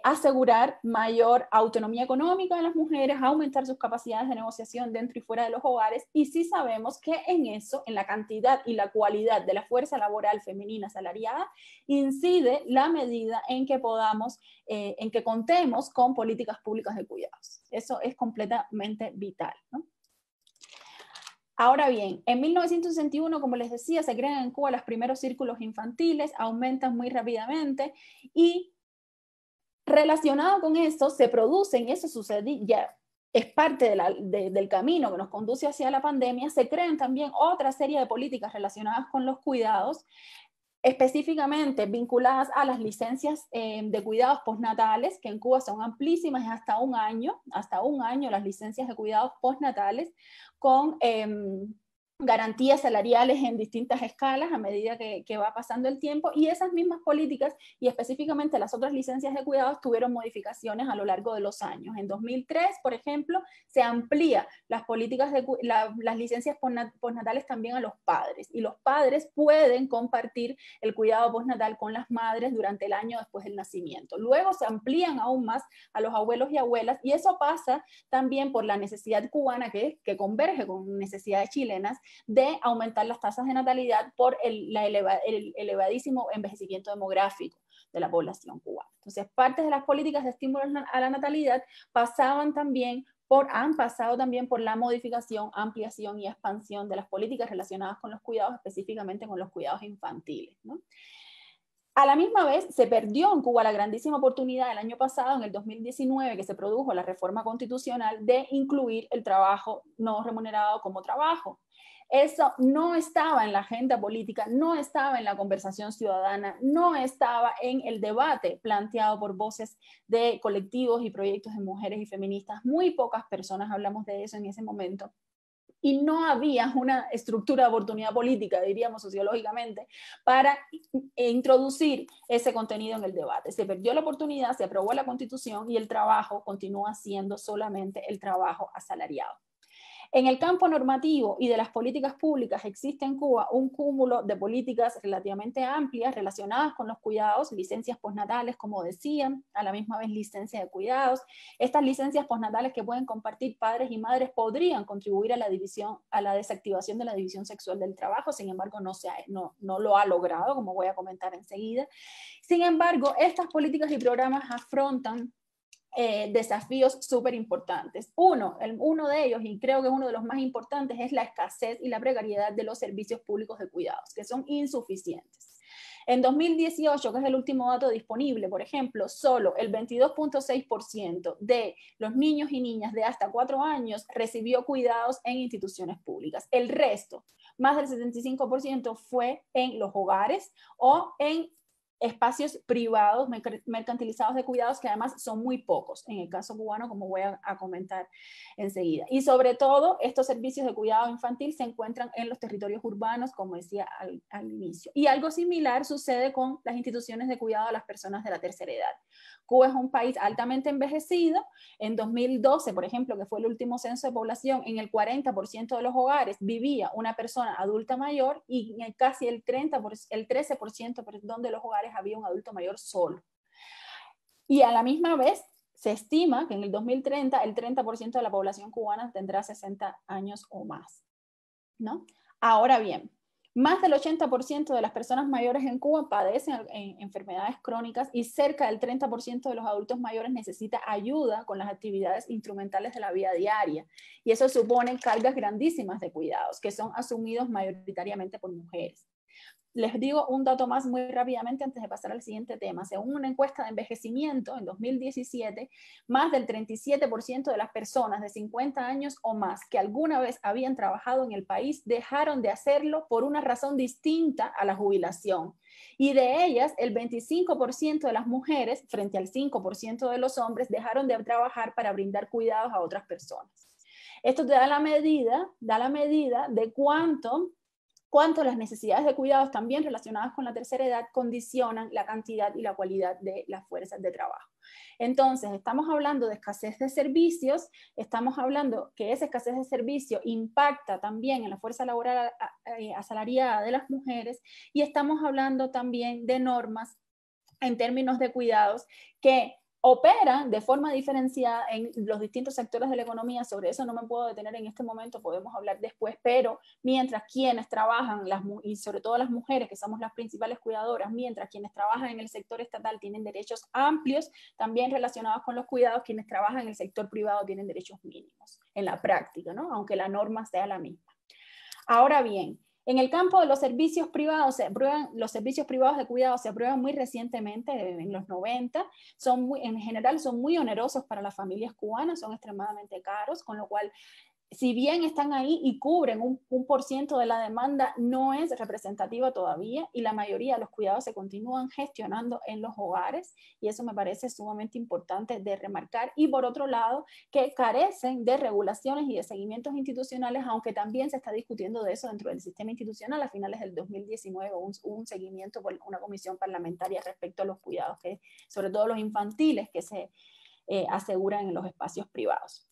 asegurar mayor autonomía económica de las mujeres, aumentar sus capacidades de negociación dentro y fuera de los hogares, y sí sabemos que en eso, en la cantidad y la cualidad de la fuerza laboral femenina asalariada, incide la medida en que en que contemos con políticas públicas de cuidados. Eso es completamente vital, ¿no? Ahora bien, en 1961, como les decía, se crean en Cuba los primeros círculos infantiles, aumentan muy rápidamente y relacionado con eso se producen, eso sucede, ya es parte del camino que nos conduce hacia la pandemia, se crean también otra serie de políticas relacionadas con los cuidados, específicamente vinculadas a las licencias de cuidados postnatales, que en Cuba son amplísimas, hasta un año las licencias de cuidados postnatales, con garantías salariales en distintas escalas a medida que va pasando el tiempo, y esas mismas políticas y específicamente las otras licencias de cuidados tuvieron modificaciones a lo largo de los años. En 2003, por ejemplo, se amplía las políticas de las licencias postnatales también a los padres, y los padres pueden compartir el cuidado postnatal con las madres durante el año después del nacimiento. Luego se amplían aún más a los abuelos y abuelas, y eso pasa también por la necesidad cubana que converge con necesidades chilenas de aumentar las tasas de natalidad por el elevadísimo envejecimiento demográfico de la población cubana. Entonces, parte de las políticas de estímulo a la natalidad han pasado también por la modificación, ampliación y expansión de las políticas relacionadas con los cuidados, específicamente con los cuidados infantiles, ¿no? A la misma vez, se perdió en Cuba la grandísima oportunidad el año pasado, en el 2019, que se produjo la reforma constitucional de incluir el trabajo no remunerado como trabajo. Eso no estaba en la agenda política, no estaba en la conversación ciudadana, no estaba en el debate planteado por voces de colectivos y proyectos de mujeres y feministas. Muy pocas personas hablamos de eso en ese momento. Y no había una estructura de oportunidad política, diríamos sociológicamente, para introducir ese contenido en el debate. Se perdió la oportunidad, se aprobó la Constitución y el trabajo continúa siendo solamente el trabajo asalariado. En el campo normativo y de las políticas públicas existe en Cuba un cúmulo de políticas relativamente amplias relacionadas con los cuidados, licencias postnatales, como decían, a la misma vez licencia de cuidados. Estas licencias postnatales que pueden compartir padres y madres podrían contribuir a la desactivación de la división sexual del trabajo, sin embargo no lo ha logrado, como voy a comentar enseguida. Sin embargo, estas políticas y programas afrontan desafíos súper importantes. Uno de ellos, y creo que es uno de los más importantes, es la escasez y la precariedad de los servicios públicos de cuidados, que son insuficientes. En 2018, que es el último dato disponible, por ejemplo, solo el 22.6% de los niños y niñas de hasta 4 años recibió cuidados en instituciones públicas. El resto, más del 75%, fue en los hogares o en espacios privados mercantilizados de cuidados, que además son muy pocos en el caso cubano, como voy a comentar enseguida. Y sobre todo, estos servicios de cuidado infantil se encuentran en los territorios urbanos, como decía al inicio. Y algo similar sucede con las instituciones de cuidado a las personas de la tercera edad. Cuba es un país altamente envejecido. En 2012, por ejemplo, que fue el último censo de población, en el 40% de los hogares vivía una persona adulta mayor, y en casi el 13% de los hogares había un adulto mayor solo. Y a la misma vez se estima que en el 2030 el 30% de la población cubana tendrá 60 años o más, ¿no? Ahora bien, más del 80% de las personas mayores en Cuba padecen enfermedades crónicas, y cerca del 30% de los adultos mayores necesita ayuda con las actividades instrumentales de la vida diaria. Y eso supone cargas grandísimas de cuidados que son asumidos mayoritariamente por mujeres. Les digo un dato más muy rápidamente antes de pasar al siguiente tema. Según una encuesta de envejecimiento en 2017, más del 37% de las personas de 50 años o más que alguna vez habían trabajado en el país dejaron de hacerlo por una razón distinta a la jubilación. Y de ellas, el 25% de las mujeres, frente al 5% de los hombres, dejaron de trabajar para brindar cuidados a otras personas. Esto te da la medida de cuánto las necesidades de cuidados, también relacionadas con la tercera edad, condicionan la cantidad y la cualidad de las fuerzas de trabajo. Entonces, estamos hablando de escasez de servicios, estamos hablando que esa escasez de servicio impacta también en la fuerza laboral asalariada de las mujeres, y estamos hablando también de normas en términos de cuidados que operan de forma diferenciada en los distintos sectores de la economía. Sobre eso no me puedo detener en este momento, podemos hablar después, pero mientras quienes trabajan, y sobre todo las mujeres, que somos las principales cuidadoras, mientras quienes trabajan en el sector estatal tienen derechos amplios, también relacionados con los cuidados, quienes trabajan en el sector privado tienen derechos mínimos, en la práctica, ¿no? Aunque la norma sea la misma. Ahora bien, en el campo de los servicios privados, los servicios privados de cuidado se aprueban muy recientemente, en los 90, en general son muy onerosos para las familias cubanas, son extremadamente caros, con lo cual si bien están ahí y cubren un por ciento de la demanda, no es representativa todavía, y la mayoría de los cuidados se continúan gestionando en los hogares, y eso me parece sumamente importante de remarcar. Y por otro lado, que carecen de regulaciones y de seguimientos institucionales, aunque también se está discutiendo de eso dentro del sistema institucional. A finales del 2019 hubo un seguimiento por una comisión parlamentaria respecto a los cuidados, que sobre todo los infantiles, que se aseguran en los espacios privados.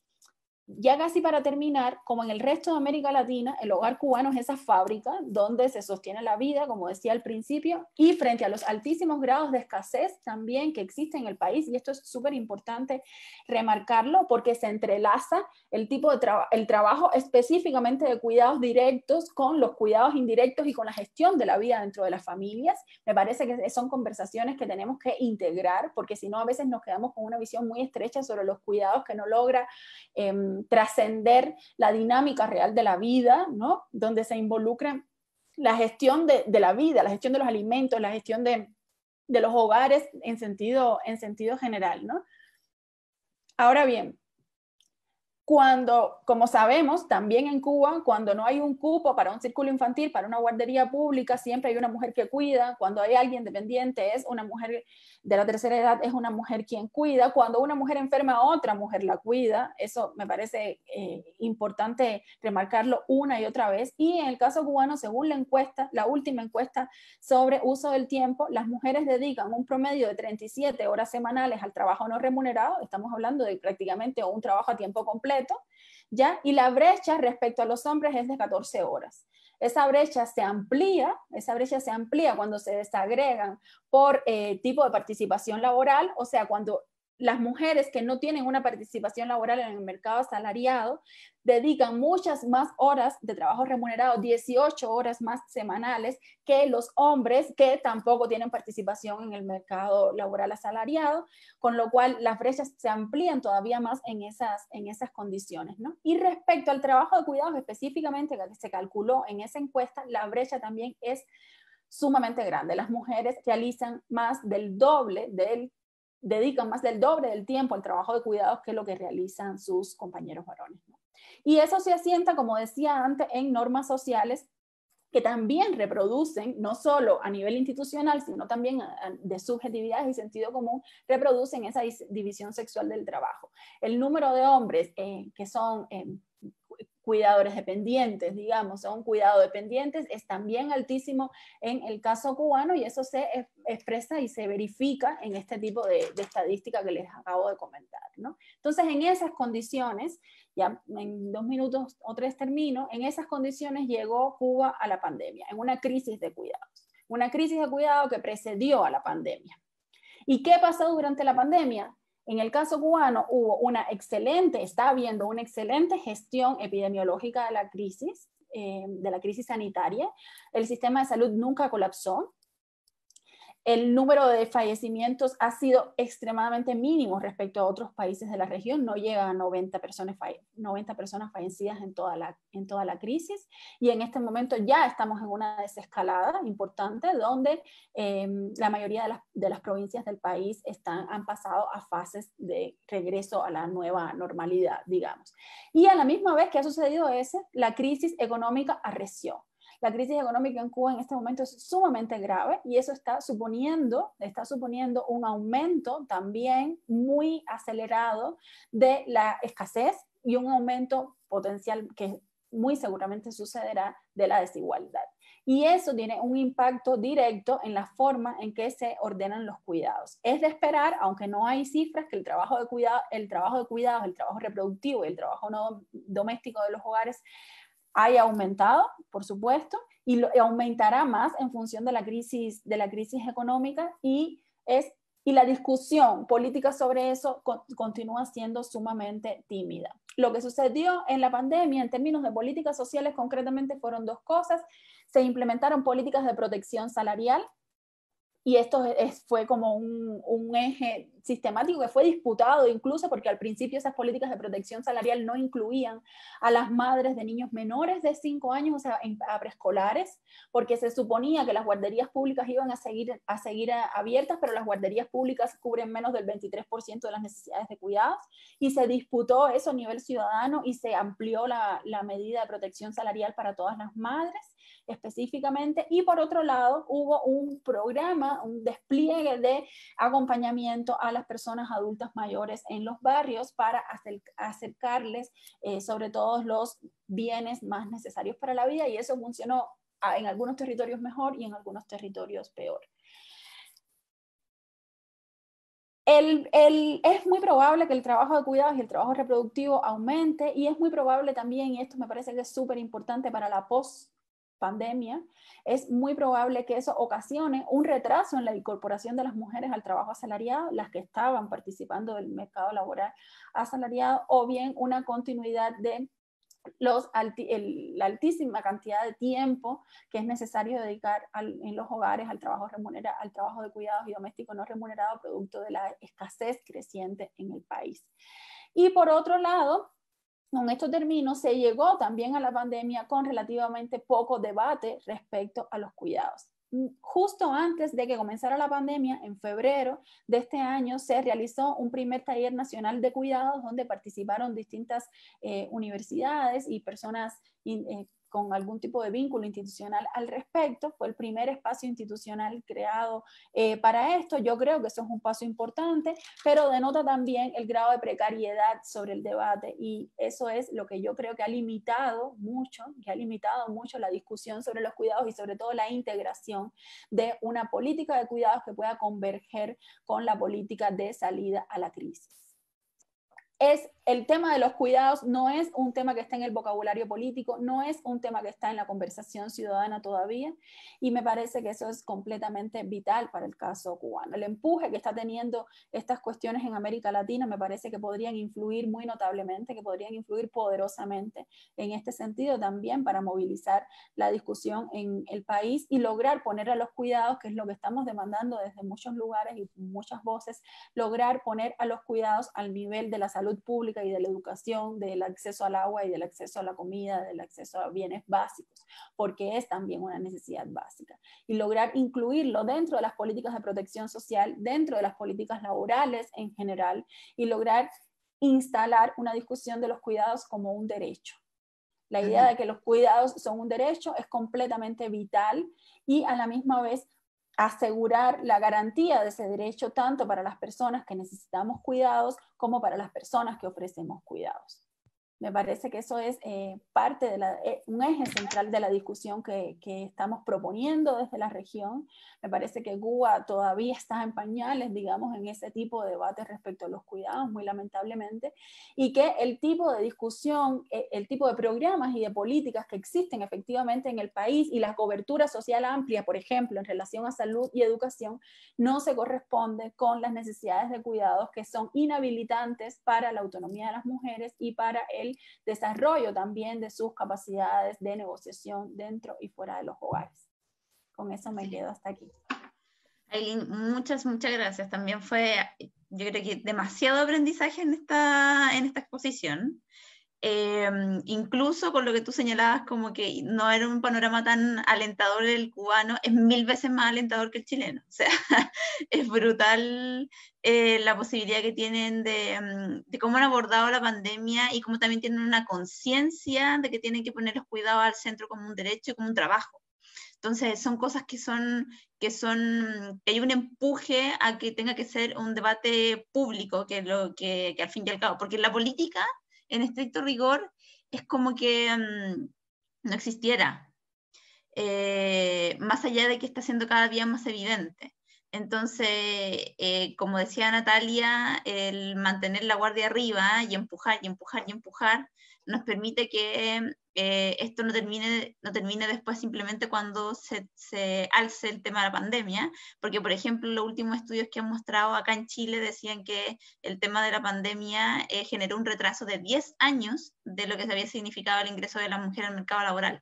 Ya casi para terminar, como en el resto de América Latina, el hogar cubano es esa fábrica donde se sostiene la vida, como decía al principio, y frente a los altísimos grados de escasez también que existen en el país, y esto es súper importante remarcarlo porque se entrelaza el tipo de el trabajo específicamente de cuidados directos con los cuidados indirectos y con la gestión de la vida dentro de las familias. Me parece que son conversaciones que tenemos que integrar, porque si no a veces nos quedamos con una visión muy estrecha sobre los cuidados que no logra trascender la dinámica real de la vida, ¿no? Donde se involucra la gestión de la vida, la gestión de los alimentos, la gestión de los hogares en sentido general, ¿no? Ahora bien, cuando, como sabemos, también en Cuba, cuando no hay un cupo para un círculo infantil, para una guardería pública, siempre hay una mujer que cuida. Cuando hay alguien dependiente, es una mujer de la tercera edad, es una mujer quien cuida. Cuando una mujer enferma, otra mujer la cuida. Eso me parece importante remarcarlo una y otra vez. Y en el caso cubano, según la encuesta, la última encuesta sobre uso del tiempo, las mujeres dedican un promedio de 37 horas semanales al trabajo no remunerado. Estamos hablando de prácticamente un trabajo a tiempo completo, ¿ya? Y la brecha respecto a los hombres es de 14 horas. Esa brecha se amplía cuando se desagregan por tipo de participación laboral, o sea, cuando las mujeres que no tienen una participación laboral en el mercado asalariado dedican muchas más horas de trabajo remunerado, 18 horas más semanales, que los hombres que tampoco tienen participación en el mercado laboral asalariado, con lo cual las brechas se amplían todavía más en esas condiciones, ¿no? Y respecto al trabajo de cuidados específicamente que se calculó en esa encuesta, la brecha también es sumamente grande. Las mujeres realizan más del doble dedican más del doble del tiempo al trabajo de cuidados que lo que realizan sus compañeros varones, ¿no? Y eso se asienta, como decía antes, en normas sociales que también reproducen, no solo a nivel institucional, sino también de subjetividades y sentido común, reproducen esa división sexual del trabajo. El número de hombres que son cuidadores dependientes, digamos, son cuidado dependientes, es también altísimo en el caso cubano, y eso se expresa y se verifica en este tipo de estadística que les acabo de comentar, ¿no? Entonces, en esas condiciones, ya en 2 minutos o 3 termino, en esas condiciones llegó Cuba a la pandemia, en una crisis de cuidado que precedió a la pandemia. ¿Y qué pasó durante la pandemia? En el caso cubano está habiendo una excelente gestión epidemiológica de la crisis sanitaria. El sistema de salud nunca colapsó. El número de fallecimientos ha sido extremadamente mínimo respecto a otros países de la región. No llega a 90 personas fallecidas en toda la crisis. Y en este momento ya estamos en una desescalada importante donde la mayoría de las provincias del país han pasado a fases de regreso a la nueva normalidad, digamos. Y a la misma vez que ha sucedido eso, la crisis económica arreció. La crisis económica en Cuba en este momento es sumamente grave, y eso está suponiendo un aumento también muy acelerado de la escasez y un aumento potencial que muy seguramente sucederá de la desigualdad. Y eso tiene un impacto directo en la forma en que se ordenan los cuidados. Es de esperar, aunque no hay cifras, que el trabajo de cuidados, el trabajo reproductivo y el trabajo no doméstico de los hogares haya aumentado, por supuesto, y aumentará más en función de la crisis económica, y la discusión política sobre eso continúa siendo sumamente tímida. Lo que sucedió en la pandemia en términos de políticas sociales concretamente fueron 2 cosas. Se implementaron políticas de protección salarial, y esto fue como un eje sistemático que fue disputado, incluso porque al principio esas políticas de protección salarial no incluían a las madres de niños menores de 5 años, o sea, a preescolares, porque se suponía que las guarderías públicas iban a seguir abiertas, pero las guarderías públicas cubren menos del 23% de las necesidades de cuidados, y se disputó eso a nivel ciudadano y se amplió la medida de protección salarial para todas las madres específicamente. Y por otro lado, hubo un programa, un despliegue de acompañamiento a las personas adultas mayores en los barrios para acercarles sobre todo los bienes más necesarios para la vida, y eso funcionó en algunos territorios mejor y en algunos territorios peor. Es muy probable que el trabajo de cuidados y el trabajo reproductivo aumente, y es muy probable también, y esto me parece que es súper importante para la post-pandemia, es muy probable que eso ocasione un retraso en la incorporación de las mujeres al trabajo asalariado, las que estaban participando del mercado laboral asalariado, o bien una continuidad de la altísima cantidad de tiempo que es necesario dedicar en los hogares al trabajo de cuidados y doméstico no remunerado, producto de la escasez creciente en el país. Y por otro lado, con esto termino, se llegó también a la pandemia con relativamente poco debate respecto a los cuidados. Justo antes de que comenzara la pandemia, en febrero de este año, se realizó un primer taller nacional de cuidados donde participaron distintas universidades y personas con algún tipo de vínculo institucional al respecto. Fue el primer espacio institucional creado para esto. Yo creo que eso es un paso importante, pero denota también el grado de precariedad sobre el debate, y eso es lo que yo creo que ha limitado mucho la discusión sobre los cuidados y sobre todo la integración de una política de cuidados que pueda converger con la política de salida a la crisis. El tema de los cuidados no es un tema que está en el vocabulario político, no es un tema que está en la conversación ciudadana todavía, y me parece que eso es completamente vital para el caso cubano. El empuje que está teniendo estas cuestiones en América Latina me parece que podrían influir muy notablemente, que podrían influir poderosamente en este sentido también para movilizar la discusión en el país y lograr poner a los cuidados, que es lo que estamos demandando desde muchos lugares y muchas voces, lograr poner a los cuidados al nivel de la salud pública y de la educación, del acceso al agua y del acceso a la comida, del acceso a bienes básicos, porque es también una necesidad básica. Y lograr incluirlo dentro de las políticas de protección social, dentro de las políticas laborales en general, y lograr instalar una discusión de los cuidados como un derecho. La idea de que los cuidados son un derecho es completamente vital, y a la misma vez asegurar la garantía de ese derecho tanto para las personas que necesitamos cuidados como para las personas que ofrecemos cuidados. Me parece que eso es parte de un eje central de la discusión que estamos proponiendo desde la región. Me parece que Cuba todavía está en pañales, digamos, en ese tipo de debates respecto a los cuidados, muy lamentablemente, y que el tipo de discusión, el tipo de programas y de políticas que existen efectivamente en el país y la cobertura social amplia, por ejemplo, en relación a salud y educación, no se corresponde con las necesidades de cuidados que son inhabilitantes para la autonomía de las mujeres y para el desarrollo también de sus capacidades de negociación dentro y fuera de los hogares. Con eso me quedo hasta aquí. Ailín, muchas gracias. También fue, yo creo que demasiado aprendizaje en esta exposición. Incluso con lo que tú señalabas, como que no era un panorama tan alentador el cubano, es 1000 veces más alentador que el chileno. O sea, es brutal la posibilidad que tienen de cómo han abordado la pandemia y cómo también tienen una conciencia de que tienen que poner los cuidados al centro como un derecho y como un trabajo. Entonces son cosas que hay un empuje a que tenga que ser un debate público, que al fin y al cabo, porque la política, en estricto rigor, es como que no existiera, más allá de que está siendo cada día más evidente. Entonces, como decía Natalia, el mantener la guardia arriba y empujar nos permite que esto no termine después simplemente cuando se alce el tema de la pandemia, porque por ejemplo los últimos estudios que han mostrado acá en Chile decían que el tema de la pandemia generó un retraso de 10 años de lo que se había significado el ingreso de la mujer al mercado laboral.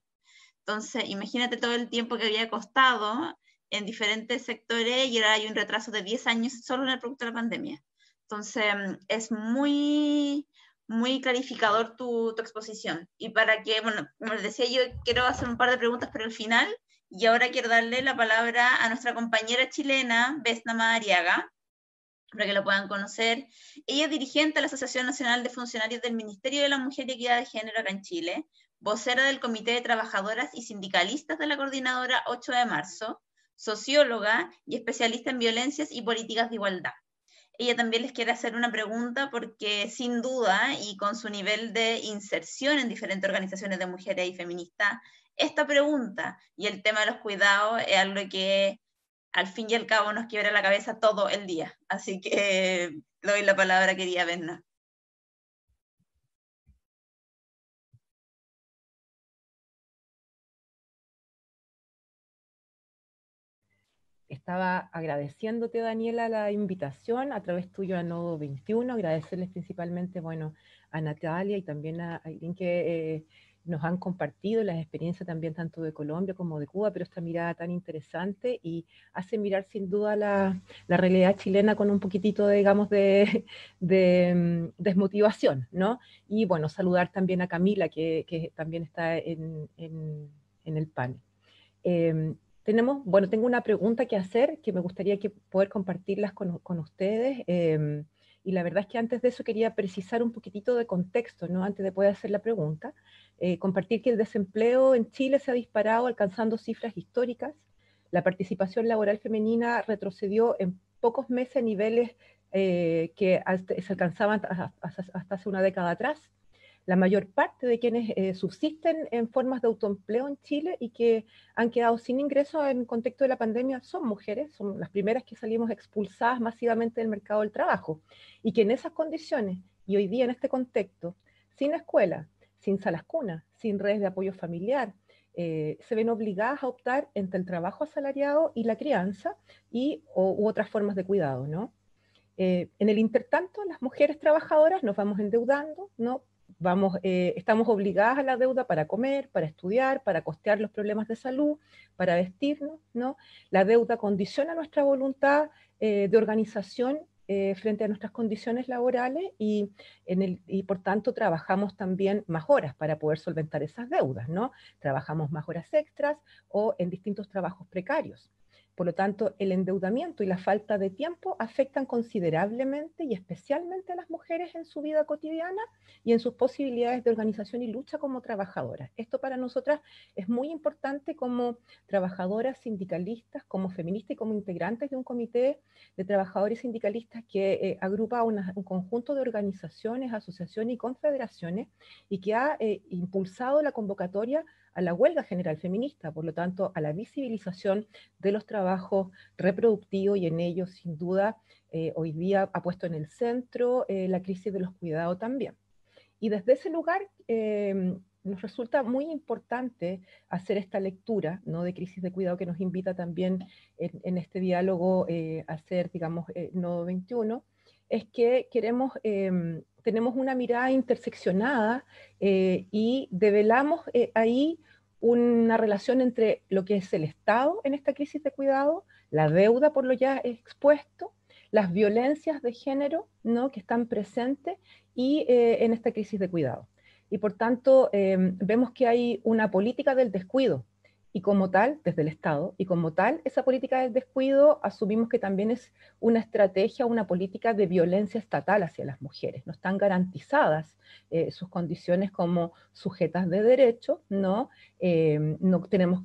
Entonces, imagínate todo el tiempo que había costado en diferentes sectores y ahora hay un retraso de 10 años solo en el producto de la pandemia. Entonces, es muy, muy clarificador tu exposición. Y para que, bueno, como les decía, yo quiero hacer un par de preguntas para el final, y ahora quiero darle la palabra a nuestra compañera chilena, Vesna Madariaga, para que lo puedan conocer. Ella es dirigente de la Asociación Nacional de Funcionarios del Ministerio de la Mujer y Equidad de Género acá en Chile, vocera del Comité de Trabajadoras y Sindicalistas de la Coordinadora 8 de marzo, socióloga y especialista en violencias y políticas de igualdad. Ella también les quiere hacer una pregunta porque sin duda y con su nivel de inserción en diferentes organizaciones de mujeres y feministas, esta pregunta y el tema de los cuidados es algo que al fin y al cabo nos quiebra la cabeza todo el día. Así que le doy la palabra, querida Berna. Estaba agradeciéndote, Daniela, la invitación a través tuyo a Nodo 21, agradecerles principalmente, bueno, a Natalia y también a Aileen que nos han compartido las experiencias también tanto de Colombia como de Cuba, pero esta mirada tan interesante y hace mirar sin duda la realidad chilena con un poquitito, digamos, de desmotivación, ¿no? Y bueno, saludar también a Camila, que también está en el panel. Tengo una pregunta que hacer que me gustaría poder compartirlas con ustedes. Y la verdad es que antes de eso quería precisar un poquitito de contexto, ¿no? Antes de poder hacer la pregunta. Compartir que el desempleo en Chile se ha disparado alcanzando cifras históricas. La participación laboral femenina retrocedió en pocos meses a niveles que se alcanzaban hasta hace una década atrás. La mayor parte de quienes subsisten en formas de autoempleo en Chile y que han quedado sin ingresos en contexto de la pandemia son mujeres, son las primeras que salimos expulsadas masivamente del mercado del trabajo, y que en esas condiciones, y hoy día en este contexto, sin escuela, sin salas cunas, sin redes de apoyo familiar, se ven obligadas a optar entre el trabajo asalariado y la crianza u otras formas de cuidado, ¿no? En el intertanto, las mujeres trabajadoras nos vamos endeudando, ¿no? Estamos obligadas a la deuda para comer, para estudiar, para costear los problemas de salud, para vestirnos, ¿no? La deuda condiciona nuestra voluntad de organización frente a nuestras condiciones laborales y por tanto trabajamos también más horas para poder solventar esas deudas, ¿no? Trabajamos más horas extras o en distintos trabajos precarios. Por lo tanto, el endeudamiento y la falta de tiempo afectan considerablemente y especialmente a las mujeres en su vida cotidiana y en sus posibilidades de organización y lucha como trabajadoras. Esto para nosotras es muy importante como trabajadoras sindicalistas, como feministas y como integrantes de un comité de trabajadores sindicalistas que agrupa un conjunto de organizaciones, asociaciones y confederaciones y que ha impulsado la convocatoria a la huelga general feminista, por lo tanto, a la visibilización de los trabajos reproductivos y en ellos, sin duda, hoy día ha puesto en el centro la crisis de los cuidados también. Y desde ese lugar nos resulta muy importante hacer esta lectura, ¿no?, de crisis de cuidado que nos invita también en este diálogo a hacer, digamos, Nodo 21, es que tenemos una mirada interseccionada y develamos ahí una relación entre lo que es el Estado en esta crisis de cuidado, la deuda por lo ya expuesto, las violencias de género, ¿no?, que están presentes y en esta crisis de cuidado. Y por tanto, vemos que hay una política del descuido, y como tal, desde el Estado, y como tal, esa política del descuido asumimos que también es una estrategia, una política de violencia estatal hacia las mujeres. No están garantizadas sus condiciones como sujetas de derecho, ¿no? No tenemos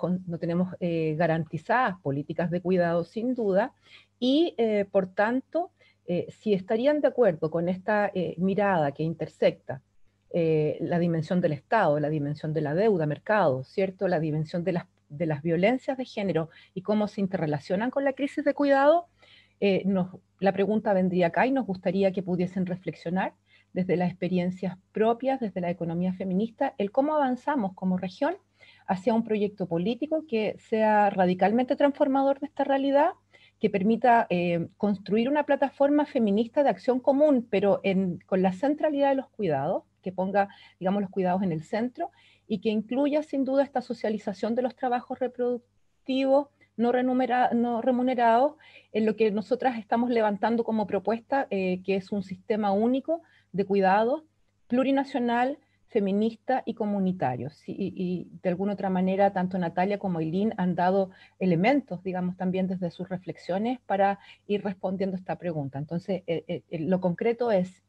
garantizadas políticas de cuidado sin duda, y por tanto, si estarían de acuerdo con esta mirada que intersecta la dimensión del Estado, la dimensión de la deuda, mercado, ¿cierto?, la dimensión de las violencias de género y cómo se interrelacionan con la crisis de cuidado, la pregunta vendría acá y nos gustaría que pudiesen reflexionar desde las experiencias propias, desde la economía feminista, el cómo avanzamos como región hacia un proyecto político que sea radicalmente transformador de esta realidad, que permita construir una plataforma feminista de acción común, pero con la centralidad de los cuidados, que ponga, digamos, los cuidados en el centro, y que incluya sin duda esta socialización de los trabajos reproductivos, no remunerados, en lo que nosotras estamos levantando como propuesta, que es un sistema único de cuidados, plurinacional, feminista y comunitario. ¿Sí? Y de alguna otra manera, tanto Natalia como Ailín han dado elementos, digamos, también desde sus reflexiones para ir respondiendo esta pregunta. Entonces, lo concreto es,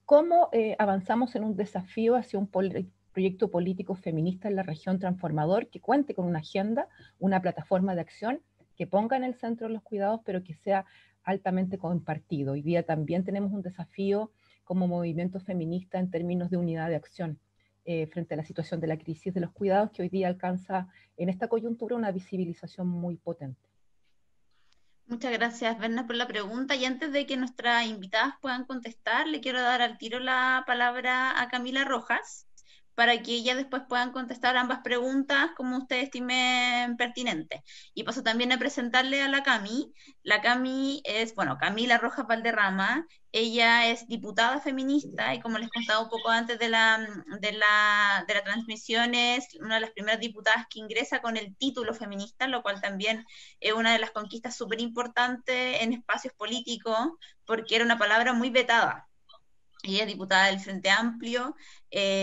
¿cómo avanzamos en un desafío hacia un proyecto político feminista en la región transformador que cuente con una agenda, una plataforma de acción que ponga en el centro los cuidados, pero que sea altamente compartido? Hoy día también tenemos un desafío como movimiento feminista en términos de unidad de acción frente a la situación de la crisis de los cuidados, que hoy día alcanza en esta coyuntura una visibilización muy potente. Muchas gracias, Berna, por la pregunta. Y antes de que nuestras invitadas puedan contestar, le quiero dar al tiro la palabra a Camila Rojas, para que ellas después puedan contestar ambas preguntas como ustedes estimen pertinente. Y paso también a presentarle a la Cami. La Cami es, bueno, Camila Rojas Valderrama. Ella es diputada feminista y como les contaba un poco antes de la transmisión, es una de las primeras diputadas que ingresa con el título feminista, lo cual también es una de las conquistas súper importantes en espacios políticos, porque era una palabra muy vetada. Ella es diputada del Frente Amplio,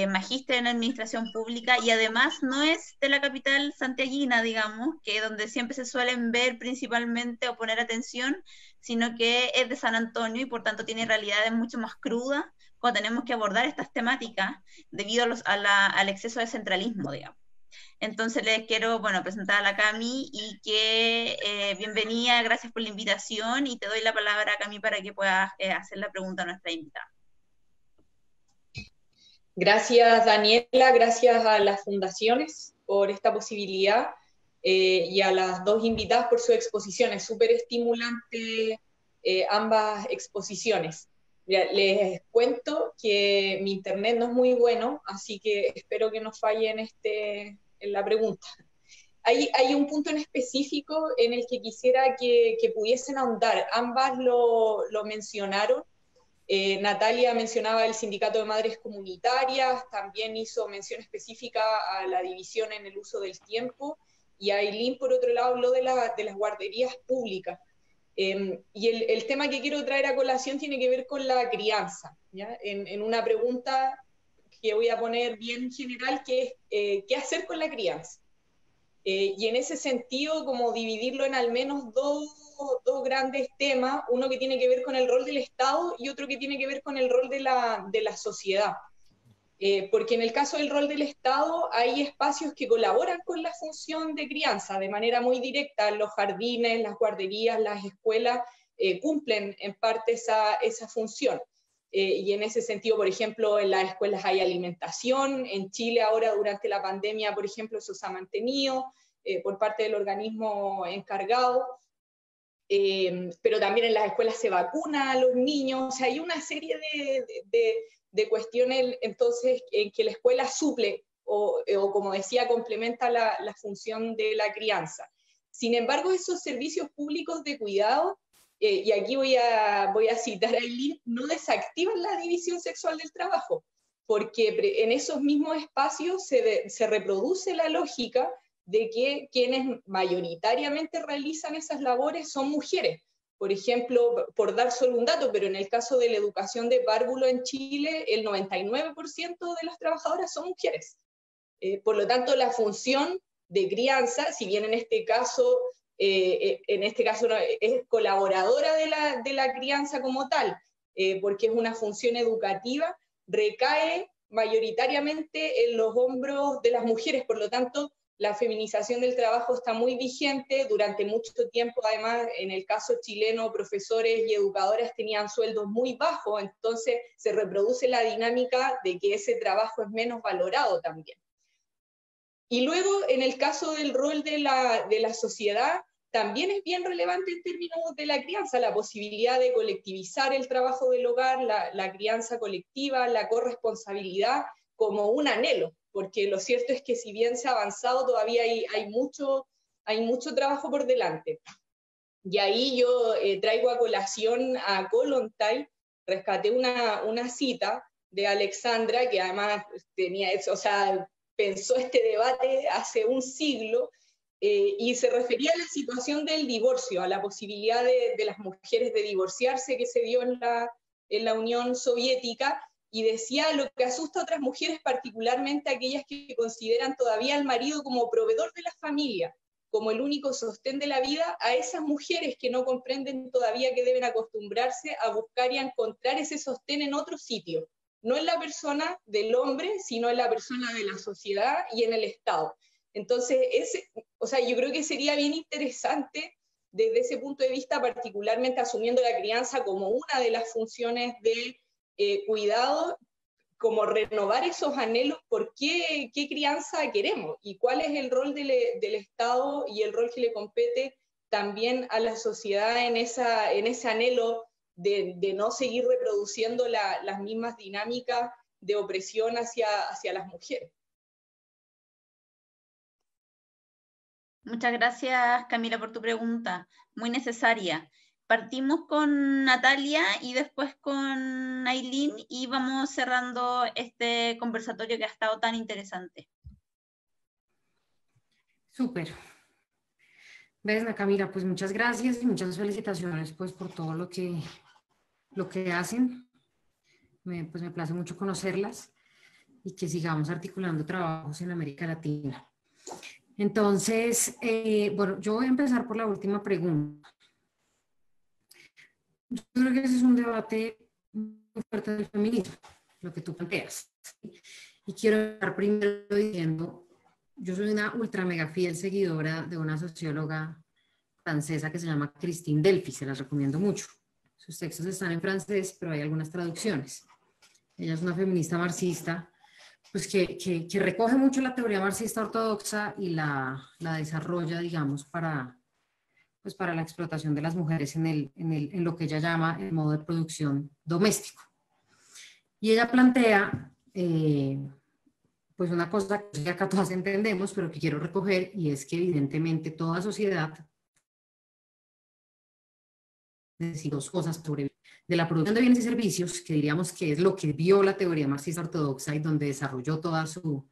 magíster en Administración Pública y además no es de la capital santiaguina, digamos, que donde siempre se suelen ver principalmente o poner atención, sino que es de San Antonio y por tanto tiene realidades mucho más crudas cuando tenemos que abordar estas temáticas debido al exceso de centralismo, digamos. Entonces les quiero, bueno, presentar a la Cami y que bienvenida, gracias por la invitación y te doy la palabra, Cami, para que puedas hacer la pregunta a nuestra invitada. Gracias, Daniela, gracias a las fundaciones por esta posibilidad y a las dos invitadas por su exposición. Es súper estimulante ambas exposiciones. Les cuento que mi internet no es muy bueno, así que espero que no falle en la pregunta. Hay un punto en específico en el que quisiera que pudiesen ahondar. Ambas lo mencionaron. Natalia mencionaba el Sindicato de Madres Comunitarias, también hizo mención específica a la división en el uso del tiempo, y Ailín, por otro lado, habló de las guarderías públicas. Y el tema que quiero traer a colación tiene que ver con la crianza, ¿ya? En una pregunta que voy a poner bien general, que es ¿qué hacer con la crianza? Y en ese sentido, como dividirlo en al menos dos grandes temas, uno que tiene que ver con el rol del Estado y otro que tiene que ver con el rol de la sociedad. Porque en el caso del rol del Estado hay espacios que colaboran con la función de crianza de manera muy directa. Los jardines, las guarderías, las escuelas cumplen en parte esa función. Y en ese sentido, por ejemplo, en las escuelas hay alimentación. En Chile ahora, durante la pandemia, por ejemplo, eso se ha mantenido por parte del organismo encargado. Pero también en las escuelas se vacuna a los niños. O sea, hay una serie de cuestiones, entonces, en que la escuela suple o como decía, complementa la función de la crianza. Sin embargo, esos servicios públicos de cuidado, y aquí voy a citar a Ailín, no desactivan la división sexual del trabajo, porque en esos mismos espacios se reproduce la lógica de que quienes mayoritariamente realizan esas labores son mujeres. Por ejemplo, por dar solo un dato, pero en el caso de la educación de párvulo en Chile, el 99% de las trabajadoras son mujeres. Por lo tanto, la función de crianza, si bien en este caso es colaboradora de la crianza como tal, porque es una función educativa, recae mayoritariamente en los hombros de las mujeres. Por lo tanto, la feminización del trabajo está muy vigente. Durante mucho tiempo, además, en el caso chileno, profesores y educadoras tenían sueldos muy bajos, entonces se reproduce la dinámica de que ese trabajo es menos valorado también. Y luego, en el caso del rol de la sociedad, también es bien relevante en términos de la crianza, la posibilidad de colectivizar el trabajo del hogar, la crianza colectiva, la corresponsabilidad como un anhelo, porque lo cierto es que si bien se ha avanzado, todavía hay mucho trabajo por delante. Y ahí yo traigo a colación a Kollontai, rescaté una cita de Alexandra, que además pensó este debate hace un siglo, y se refería a la situación del divorcio, a la posibilidad de las mujeres de divorciarse que se dio en la Unión Soviética, y decía lo que asusta a otras mujeres, particularmente aquellas que consideran todavía al marido como proveedor de la familia, como el único sostén de la vida, a esas mujeres que no comprenden todavía que deben acostumbrarse a buscar y a encontrar ese sostén en otro sitio, no en la persona del hombre, sino en la persona de la sociedad y en el Estado. Entonces, yo creo que sería bien interesante desde ese punto de vista, particularmente asumiendo la crianza como una de las funciones de cuidado, como renovar esos anhelos, por qué crianza queremos y cuál es el rol del Estado y el rol que le compete también a la sociedad en ese anhelo de no seguir reproduciendo las mismas dinámicas de opresión hacia las mujeres. Muchas gracias, Camila, por tu pregunta, muy necesaria. Partimos con Natalia y después con Ailín y vamos cerrando este conversatorio que ha estado tan interesante. Súper. Vesna, Camila, pues muchas gracias y muchas felicitaciones pues por todo lo que hacen. Pues me place mucho conocerlas y que sigamos articulando trabajos en América Latina. Entonces, bueno, yo voy a empezar por la última pregunta. Yo creo que ese es un debate muy fuerte del feminismo, lo que tú planteas. Y quiero empezar primero diciendo, yo soy una ultra mega fiel seguidora de una socióloga francesa que se llama Christine Delphi, se las recomiendo mucho. Sus textos están en francés, pero hay algunas traducciones. Ella es una feminista marxista, pues que recoge mucho la teoría marxista ortodoxa y la desarrolla, digamos, para la explotación de las mujeres en lo que ella llama el modo de producción doméstico. Y ella plantea, pues una cosa que acá todas entendemos, pero que quiero recoger, y es que evidentemente toda sociedad necesita dos cosas sobre de la producción de bienes y servicios, que diríamos que es lo que vio la teoría marxista ortodoxa y donde desarrolló toda su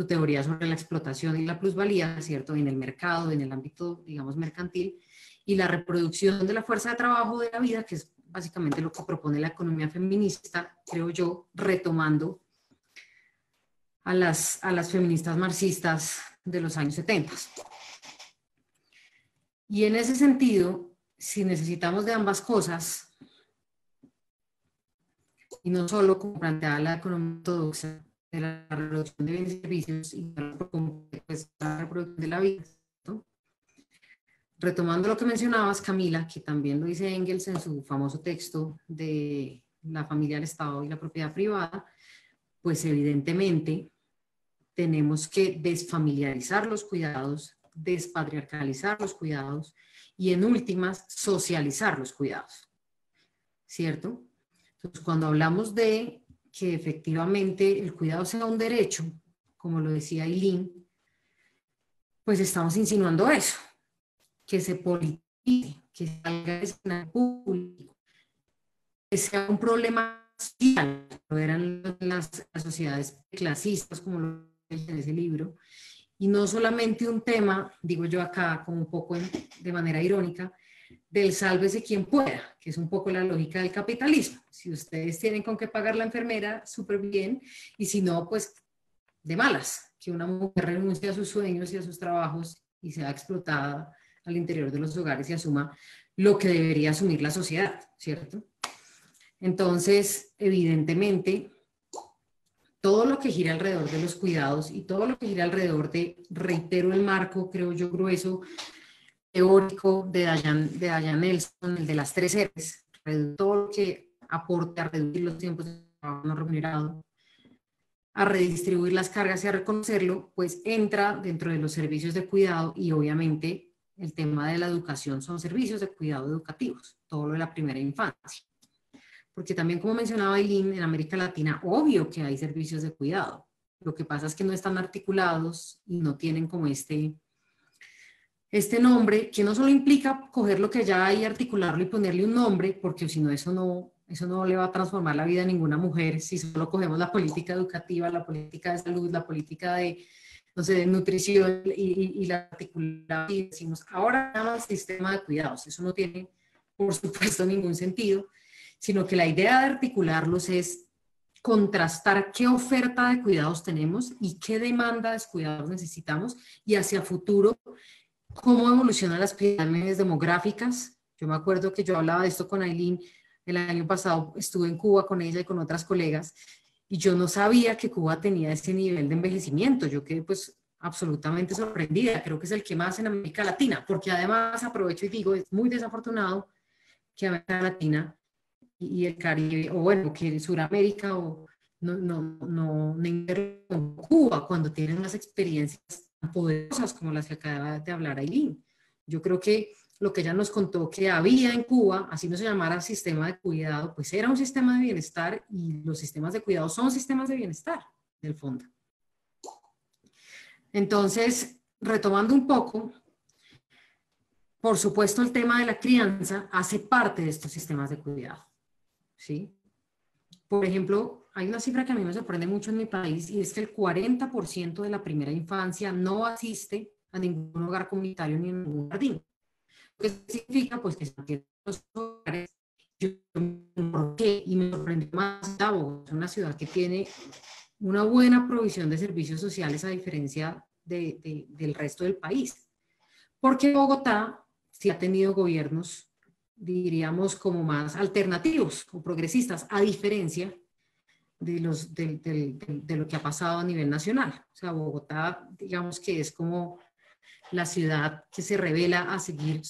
teoría sobre la explotación y la plusvalía, ¿cierto? En el mercado, en el ámbito, digamos, mercantil, y la reproducción de la fuerza de trabajo de la vida, que es básicamente lo que propone la economía feminista, creo yo, retomando a las feministas marxistas de los años 70. Y en ese sentido, si necesitamos de ambas cosas, y no solo como planteaba la economía ortodoxa de la reproducción de bienes y servicios y pues, la reproducción de la vida, ¿no? Retomando lo que mencionabas, Camila, que también lo dice Engels en su famoso texto de la familia, el Estado y la propiedad privada, pues evidentemente tenemos que desfamiliarizar los cuidados, despatriarcalizar los cuidados y en últimas socializar los cuidados, ¿cierto? Entonces, cuando hablamos de que efectivamente el cuidado sea un derecho, como lo decía Ailín, pues estamos insinuando eso, que se politice, que salga de escenario público, que sea un problema social, lo eran las sociedades clasistas, como lo dice en ese libro, y no solamente un tema, digo yo acá como un poco de manera irónica, del sálvese quien pueda, que es un poco la lógica del capitalismo. Si ustedes tienen con qué pagar la enfermera, súper bien, y si no, pues de malas, que una mujer renuncie a sus sueños y a sus trabajos y sea explotada al interior de los hogares y asuma lo que debería asumir la sociedad, ¿cierto? Entonces, evidentemente, todo lo que gira alrededor de los cuidados y todo lo que gira alrededor de, reitero el marco, creo yo, grueso, teórico de Diane Nelson, el de las 3 R's, todo lo que aporte a reducir los tiempos de trabajo no remunerado, a redistribuir las cargas y a reconocerlo, pues entra dentro de los servicios de cuidado y obviamente el tema de la educación son servicios de cuidado educativos, todo lo de la primera infancia. Porque también, como mencionaba Ailín, en América Latina, obvio que hay servicios de cuidado. Lo que pasa es que no están articulados y no tienen como este nombre, que no solo implica coger lo que ya hay y articularlo y ponerle un nombre, porque si no, eso no le va a transformar la vida a ninguna mujer, si solo cogemos la política educativa, la política de salud, la política de no sé, de nutrición y la articulación, y decimos, ahora llaman sistema de cuidados. Eso no tiene, por supuesto, ningún sentido, sino que la idea de articularlos es contrastar qué oferta de cuidados tenemos y qué demanda de cuidados necesitamos, y hacia futuro, cómo evolucionan las pirámides demográficas. Yo me acuerdo que yo hablaba de esto con Aileen el año pasado, estuve en Cuba con ella y con otras colegas, y yo no sabía que Cuba tenía ese nivel de envejecimiento. Yo quedé pues absolutamente sorprendida, creo que es el que más en América Latina, porque además aprovecho y digo, es muy desafortunado que América Latina y el Caribe, o bueno, que Sudamérica o no con Cuba cuando tienen unas experiencias tan poderosas como las que acaba de hablar Aileen. Yo creo que lo que ella nos contó que había en Cuba, así no se llamara sistema de cuidado, pues era un sistema de bienestar, y los sistemas de cuidado son sistemas de bienestar, en el fondo. Entonces, retomando un poco, por supuesto el tema de la crianza hace parte de estos sistemas de cuidado, ¿sí? Por ejemplo, hay una cifra que a mí me sorprende mucho en mi país, y es que el 40% de la primera infancia no asiste a ningún hogar comunitario ni en ningún jardín. ¿Qué significa? Pues que en los hogares, ¿por qué? Y me sorprendió más Bogotá, una ciudad que tiene una buena provisión de servicios sociales a diferencia del resto del país. Porque Bogotá sí ha tenido gobiernos, diríamos, como más alternativos o progresistas, a diferencia de lo que ha pasado a nivel nacional. O sea, Bogotá, digamos que es como la ciudad que se revela a seguir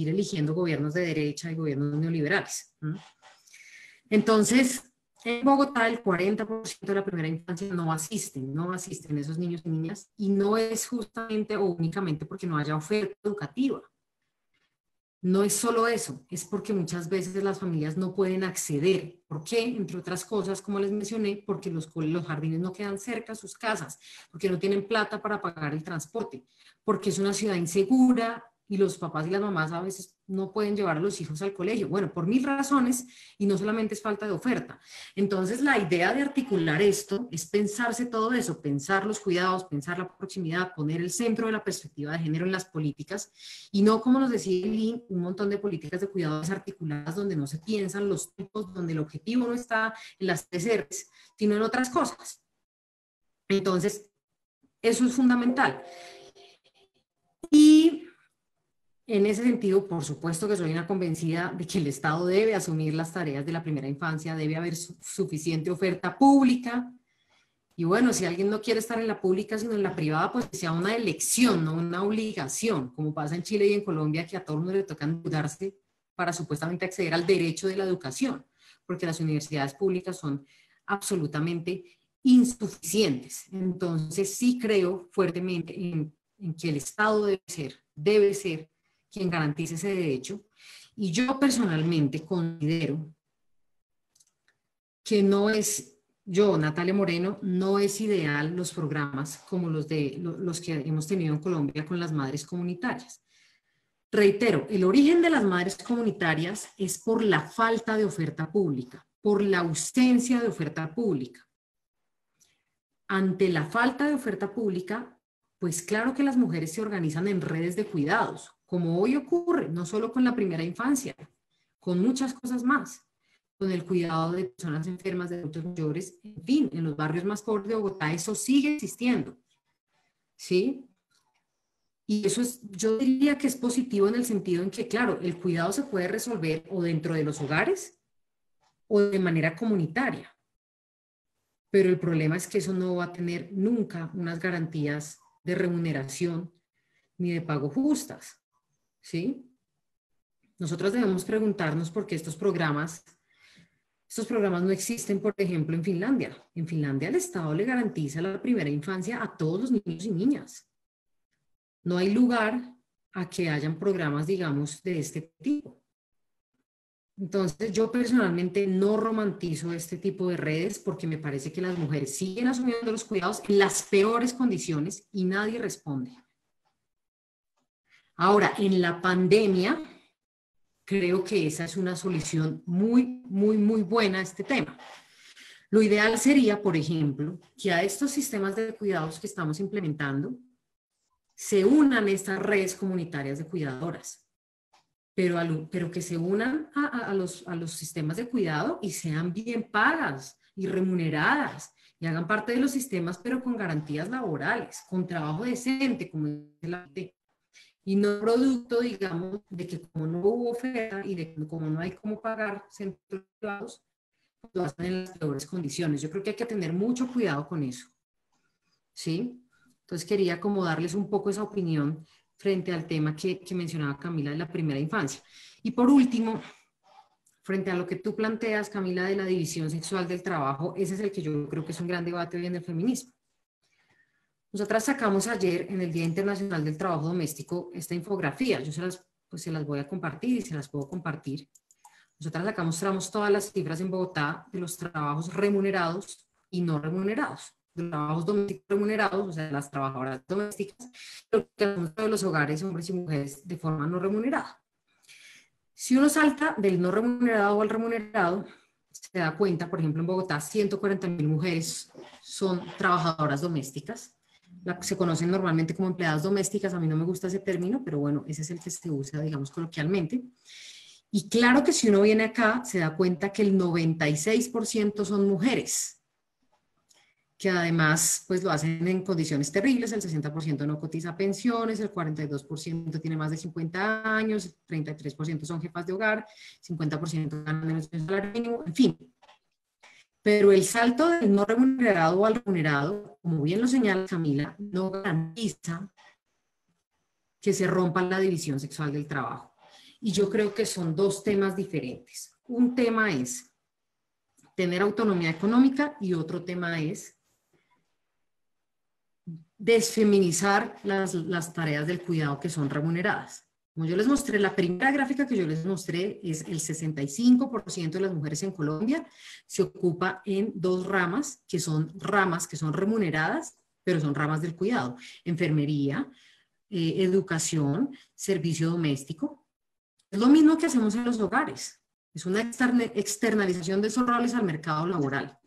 eligiendo gobiernos de derecha y gobiernos neoliberales. Entonces, en Bogotá el 40% de la primera infancia no asisten esos niños y niñas, y no es justamente o únicamente porque no haya oferta educativa. No es solo eso, es porque muchas veces las familias no pueden acceder. ¿Por qué? Entre otras cosas, como les mencioné, porque los jardines no quedan cerca a sus casas, porque no tienen plata para pagar el transporte, porque es una ciudad insegura y los papás y las mamás a veces no pueden llevar a los hijos al colegio. Bueno, por 1000 razones, y no solamente es falta de oferta. Entonces, la idea de articular esto es pensarse todo eso, pensar los cuidados, pensar la proximidad, poner el centro de la perspectiva de género en las políticas, y no, como nos decía Eileen, un montón de políticas de cuidados articuladas donde no se piensan los tipos, donde el objetivo no está en las 3 R's, sino en otras cosas. Entonces, eso es fundamental. Y en ese sentido, por supuesto que soy una convencida de que el Estado debe asumir las tareas de la primera infancia, debe haber suficiente oferta pública. Y bueno, si alguien no quiere estar en la pública sino en la privada, pues que sea una elección, no una obligación, como pasa en Chile y en Colombia, que a todo el mundo le toca endeudarse para supuestamente acceder al derecho de la educación, porque las universidades públicas son absolutamente insuficientes. Entonces sí creo fuertemente en que el Estado debe ser quien garantice ese derecho, y yo personalmente considero que no es, yo, Natalia Moreno, no es ideal los programas como los que hemos tenido en Colombia con las madres comunitarias. Reitero, el origen de las madres comunitarias es por la falta de oferta pública, por la ausencia de oferta pública. Ante la falta de oferta pública, pues claro que las mujeres se organizan en redes de cuidados, como hoy ocurre, no solo con la primera infancia, con muchas cosas más, con el cuidado de personas enfermas, de adultos mayores, en fin, en los barrios más pobres de Bogotá eso sigue existiendo, ¿sí? Y eso es, yo diría que es positivo en el sentido en que, claro, el cuidado se puede resolver o dentro de los hogares o de manera comunitaria, pero el problema es que eso no va a tener nunca unas garantías de remuneración ni de pago justas, ¿sí? Nosotros debemos preguntarnos por qué estos programas no existen, por ejemplo, en Finlandia. En Finlandia el Estado le garantiza la primera infancia a todos los niños y niñas. No hay lugar a que hayan programas, digamos, de este tipo. Entonces, yo personalmente no romantizo este tipo de redes porque me parece que las mujeres siguen asumiendo los cuidados en las peores condiciones y nadie responde. Ahora, en la pandemia, creo que esa es una solución muy, muy, muy buena a este tema. Lo ideal sería, por ejemplo, que a estos sistemas de cuidados que estamos implementando se unan estas redes comunitarias de cuidadoras, pero que se unan a los sistemas de cuidado y sean bien pagas y remuneradas y hagan parte de los sistemas, pero con garantías laborales, con trabajo decente, como dice la gente, y no producto, digamos, de que como no hubo oferta y de que como no hay cómo pagar centros privados, lo hacen en las peores condiciones. Yo creo que hay que tener mucho cuidado con eso, ¿sí? Entonces quería como darles un poco esa opinión frente al tema que mencionaba Camila de la primera infancia. Y por último, frente a lo que tú planteas, Camila, de la división sexual del trabajo, ese es el que yo creo que es un gran debate hoy en el feminismo. Nosotras sacamos ayer, en el Día Internacional del Trabajo Doméstico, esta infografía. Yo se las voy a compartir y se las puedo compartir. Nosotras acá mostramos todas las cifras en Bogotá de los trabajos remunerados y no remunerados. De los trabajos domésticos remunerados, o sea, las trabajadoras domésticas, pero que de los hogares, hombres y mujeres, de forma no remunerada. Si uno salta del no remunerado al remunerado, se da cuenta, por ejemplo, en Bogotá, 140.000 mujeres son trabajadoras domésticas. Se conocen normalmente como empleadas domésticas. A mí no me gusta ese término, pero bueno, ese es el que se usa, digamos, coloquialmente. Y claro que si uno viene acá, se da cuenta que el 96% son mujeres, que además pues lo hacen en condiciones terribles. El 60% no cotiza pensiones, el 42% tiene más de 50 años, el 33% son jefas de hogar, 50% ganan menos de un salario mínimo, en fin. Pero el salto del no remunerado al remunerado, como bien lo señala Camila, no garantiza que se rompa la división sexual del trabajo. Y yo creo que son dos temas diferentes. Un tema es tener autonomía económica y otro tema es desfeminizar las tareas del cuidado que son remuneradas. Como yo les mostré, la primera gráfica que yo les mostré es el 65% de las mujeres en Colombia se ocupa en dos ramas que son remuneradas, pero son ramas del cuidado: enfermería, educación, servicio doméstico. Es lo mismo que hacemos en los hogares. Es una externalización de esos roles al mercado laboral.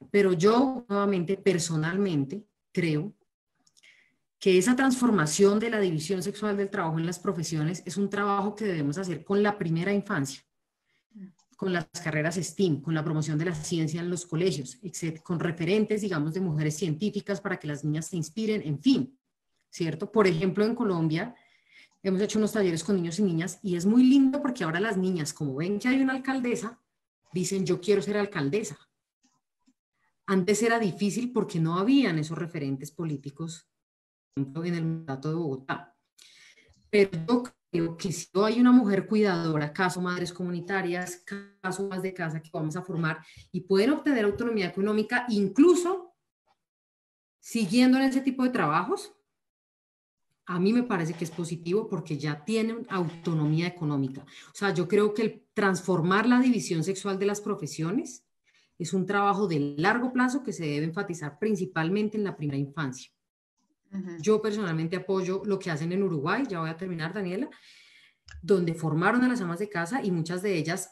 Pero yo, nuevamente, personalmente, creo que esa transformación de la división sexual del trabajo en las profesiones es un trabajo que debemos hacer con la primera infancia, con las carreras STEAM, con la promoción de la ciencia en los colegios, con referentes, digamos, de mujeres científicas para que las niñas se inspiren, en fin, ¿cierto? Por ejemplo, en Colombia hemos hecho unos talleres con niños y niñas y es muy lindo porque ahora las niñas, como ven que hay una alcaldesa, dicen yo quiero ser alcaldesa. Antes era difícil porque no habían esos referentes políticos en el mandato de Bogotá. Pero yo creo que si no hay una mujer cuidadora, caso madres comunitarias, caso más de casa que vamos a formar y pueden obtener autonomía económica, incluso siguiendo en ese tipo de trabajos, a mí me parece que es positivo porque ya tienen autonomía económica. O sea, yo creo que el transformar la división sexual de las profesiones es un trabajo de largo plazo que se debe enfatizar principalmente en la primera infancia. Yo personalmente apoyo lo que hacen en Uruguay, ya voy a terminar, Daniela, donde formaron a las amas de casa y muchas de ellas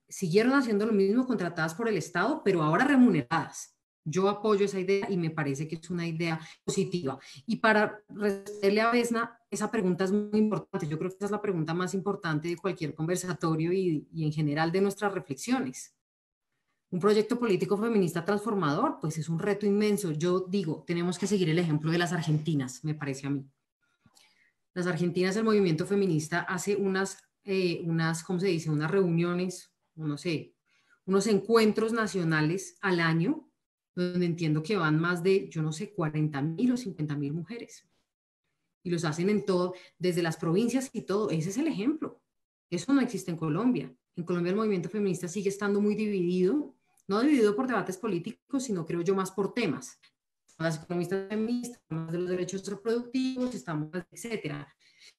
siguieron haciendo lo mismo, contratadas por el Estado, pero ahora remuneradas. Yo apoyo esa idea y me parece que es una idea positiva. Y para responderle a Vesna, esa pregunta es muy importante. Yo creo que esa es la pregunta más importante de cualquier conversatorio y en general de nuestras reflexiones. Un proyecto político feminista transformador, pues es un reto inmenso. Yo digo, tenemos que seguir el ejemplo de las argentinas, me parece a mí. Las argentinas, el movimiento feminista hace unas ¿cómo se dice? Unas reuniones, no sé, unos encuentros nacionales al año, donde entiendo que van más de, yo no sé, 40.000 o 50.000 mujeres. Y los hacen en todo, desde las provincias y todo. Ese es el ejemplo. Eso no existe en Colombia. En Colombia el movimiento feminista sigue estando muy dividido, no dividido por debates políticos, sino creo yo más por temas. Las economistas feministas, más de los derechos reproductivos, estamos, etcétera.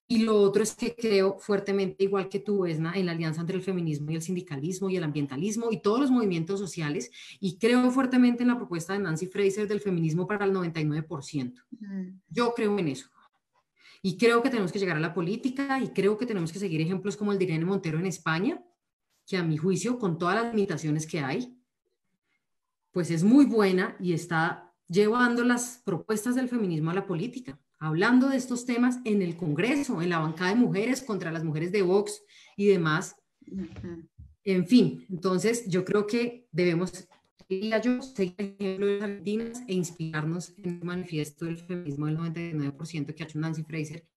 Y lo otro es que creo fuertemente, igual que tú, Vesna, en la alianza entre el feminismo y el sindicalismo y el ambientalismo y todos los movimientos sociales, y creo fuertemente en la propuesta de Nancy Fraser del feminismo para el 99%. Yo creo en eso. Y creo que tenemos que llegar a la política y creo que tenemos que seguir ejemplos como el de Irene Montero en España, que a mi juicio, con todas las limitaciones que hay, pues es muy buena y está llevando las propuestas del feminismo a la política, hablando de estos temas en el Congreso, en la bancada de mujeres contra las mujeres de Vox y demás. En fin, entonces yo creo que debemos, diría yo, seguir el ejemplo de las argentinas e inspirarnos en el manifiesto del feminismo del 99% que ha hecho Nancy Fraser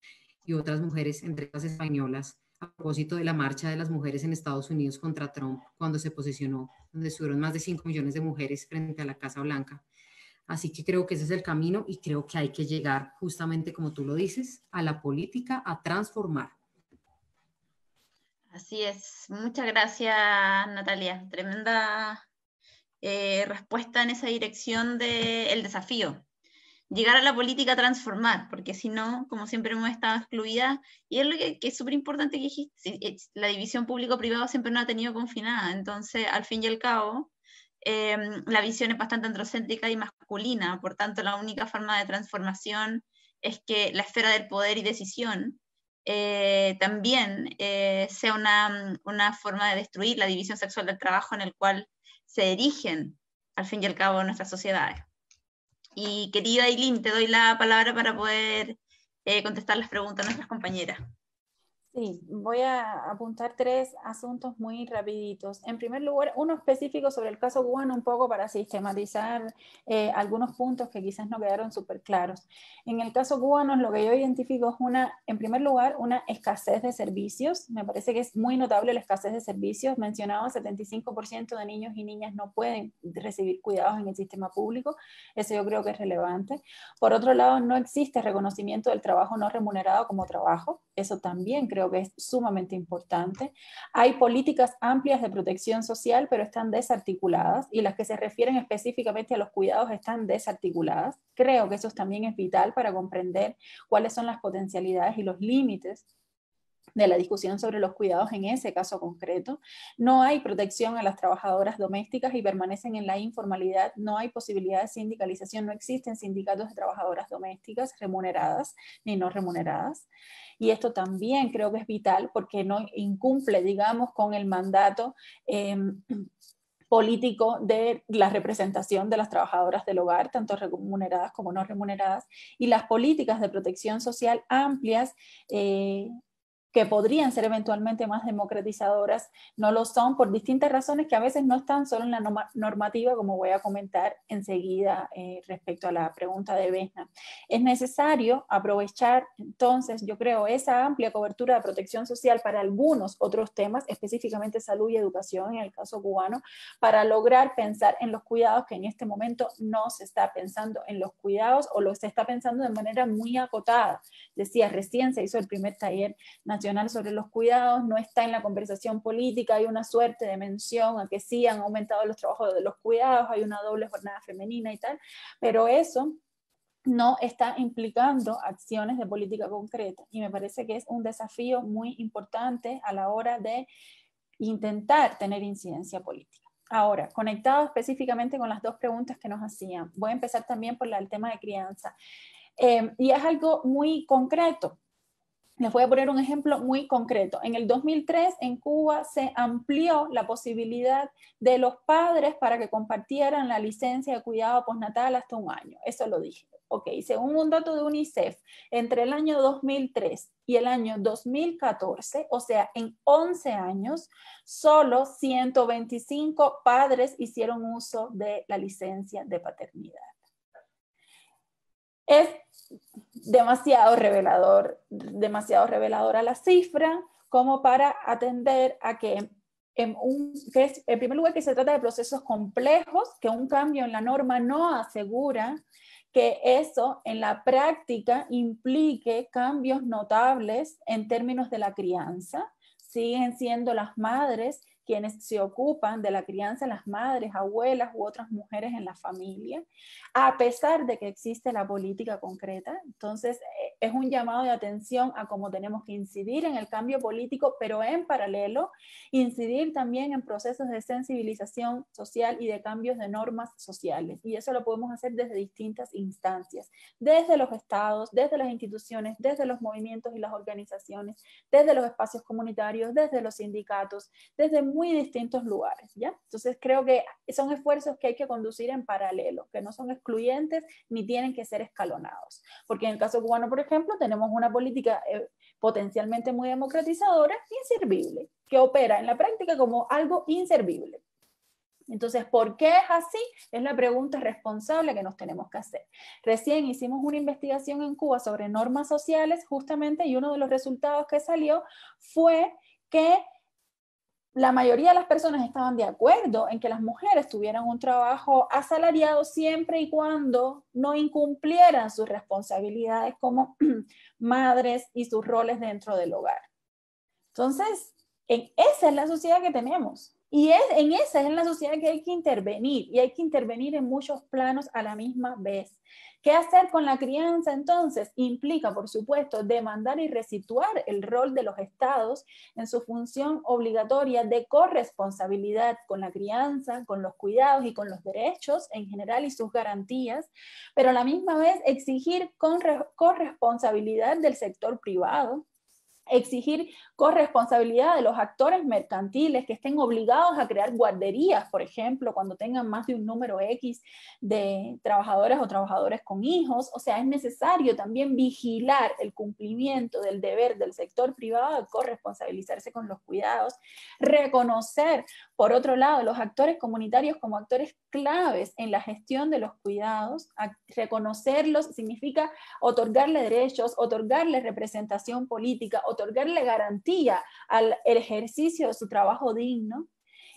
y otras mujeres, entre las españolas, a propósito de la marcha de las mujeres en Estados Unidos contra Trump, cuando se posicionó, donde estuvieron más de 5 millones de mujeres frente a la Casa Blanca. Así que creo que ese es el camino y creo que hay que llegar, justamente como tú lo dices, a la política, a transformar. Así es. Muchas gracias, Natalia. Tremenda respuesta en esa dirección del desafío. Llegar a la política a transformar, porque si no, como siempre hemos estado excluidas, y es lo que es súper importante que dijiste, la división público-privado siempre nos ha tenido confinada, entonces al fin y al cabo, la visión es bastante androcéntrica y masculina, por tanto la única forma de transformación es que la esfera del poder y decisión también sea una forma de destruir la división sexual del trabajo en el cual se erigen, al fin y al cabo, nuestras sociedades. Y querida Ailín, te doy la palabra para poder contestar las preguntas de nuestras compañeras. Sí, voy a apuntar 3 asuntos muy rapiditos. En primer lugar, uno específico sobre el caso cubano, un poco para sistematizar algunos puntos que quizás no quedaron súper claros. En el caso cubano, lo que yo identifico es en primer lugar, una escasez de servicios. Me parece que es muy notable la escasez de servicios. Mencionaba, 75% de niños y niñas no pueden recibir cuidados en el sistema público. Eso yo creo que es relevante. Por otro lado, no existe reconocimiento del trabajo no remunerado como trabajo. Eso también creo que es sumamente importante. Hay políticas amplias de protección social, pero están desarticuladas, y las que se refieren específicamente a los cuidados están desarticuladas. Creo que eso también es vital para comprender cuáles son las potencialidades y los límites de la discusión sobre los cuidados en ese caso concreto. No hay protección a las trabajadoras domésticas y permanecen en la informalidad. No hay posibilidad de sindicalización, no existen sindicatos de trabajadoras domésticas remuneradas ni no remuneradas. Y esto también creo que es vital porque no incumple, digamos, con el mandato político de la representación de las trabajadoras del hogar, tanto remuneradas como no remuneradas, y las políticas de protección social amplias que podrían ser eventualmente más democratizadoras, no lo son por distintas razones que a veces no están solo en la normativa, como voy a comentar enseguida respecto a la pregunta de Vesna. Es necesario aprovechar entonces, yo creo, esa amplia cobertura de protección social para algunos otros temas, específicamente salud y educación en el caso cubano, para lograr pensar en los cuidados, que en este momento no se está pensando en los cuidados o lo se está pensando de manera muy acotada. Decía, recién se hizo el primer taller nacional sobre los cuidados, no está en la conversación política, hay una suerte de mención a que sí han aumentado los trabajos de los cuidados, hay una doble jornada femenina y tal, pero eso no está implicando acciones de política concreta, y me parece que es un desafío muy importante a la hora de intentar tener incidencia política. Ahora, conectado específicamente con las dos preguntas que nos hacían, voy a empezar también por el tema de crianza, y es algo muy concreto. Les voy a poner un ejemplo muy concreto. En el 2003 en Cuba se amplió la posibilidad de los padres para que compartieran la licencia de cuidado postnatal hasta 1 año. Eso lo dije. Ok, según un dato de UNICEF, entre el año 2003 y el año 2014, o sea, en 11 años, solo 125 padres hicieron uso de la licencia de paternidad. Es demasiado reveladora la cifra como para atender a que en primer lugar que se trata de procesos complejos, que un cambio en la norma no asegura que eso en la práctica implique cambios notables en términos de la crianza. Siguen siendo las madres quienes se ocupan de la crianza, las madres, abuelas u otras mujeres en la familia, a pesar de que existe la política concreta. Entonces, es un llamado de atención a cómo tenemos que incidir en el cambio político, pero en paralelo, incidir también en procesos de sensibilización social y de cambios de normas sociales. Y eso lo podemos hacer desde distintas instancias, desde los estados, desde las instituciones, desde los movimientos y las organizaciones, desde los espacios comunitarios, desde los sindicatos, desde muy distintos lugares, ¿ya? Entonces creo que son esfuerzos que hay que conducir en paralelo, que no son excluyentes ni tienen que ser escalonados. Porque en el caso cubano, por ejemplo, tenemos una política potencialmente muy democratizadora, inservible, que opera en la práctica como algo inservible. Entonces, ¿por qué es así? Es la pregunta responsable que nos tenemos que hacer. Recién hicimos una investigación en Cuba sobre normas sociales, justamente, y uno de los resultados que salió fue que la mayoría de las personas estaban de acuerdo en que las mujeres tuvieran un trabajo asalariado siempre y cuando no incumplieran sus responsabilidades como madres y sus roles dentro del hogar. Entonces, esa es la sociedad que tenemos. Y en esa es la sociedad que hay que intervenir, y hay que intervenir en muchos planos a la misma vez. ¿Qué hacer con la crianza entonces? Implica, por supuesto, demandar y resituar el rol de los estados en su función obligatoria de corresponsabilidad con la crianza, con los cuidados y con los derechos en general y sus garantías, pero a la misma vez exigir corresponsabilidad del sector privado, exigir corresponsabilidad de los actores mercantiles que estén obligados a crear guarderías, por ejemplo, cuando tengan más de un número X de trabajadoras o trabajadores con hijos. O sea, es necesario también vigilar el cumplimiento del deber del sector privado de corresponsabilizarse con los cuidados, reconocer, por otro lado, los actores comunitarios como actores claves en la gestión de los cuidados. Reconocerlos significa otorgarle derechos, otorgarle representación política, otorgarle garantía al ejercicio de su trabajo digno,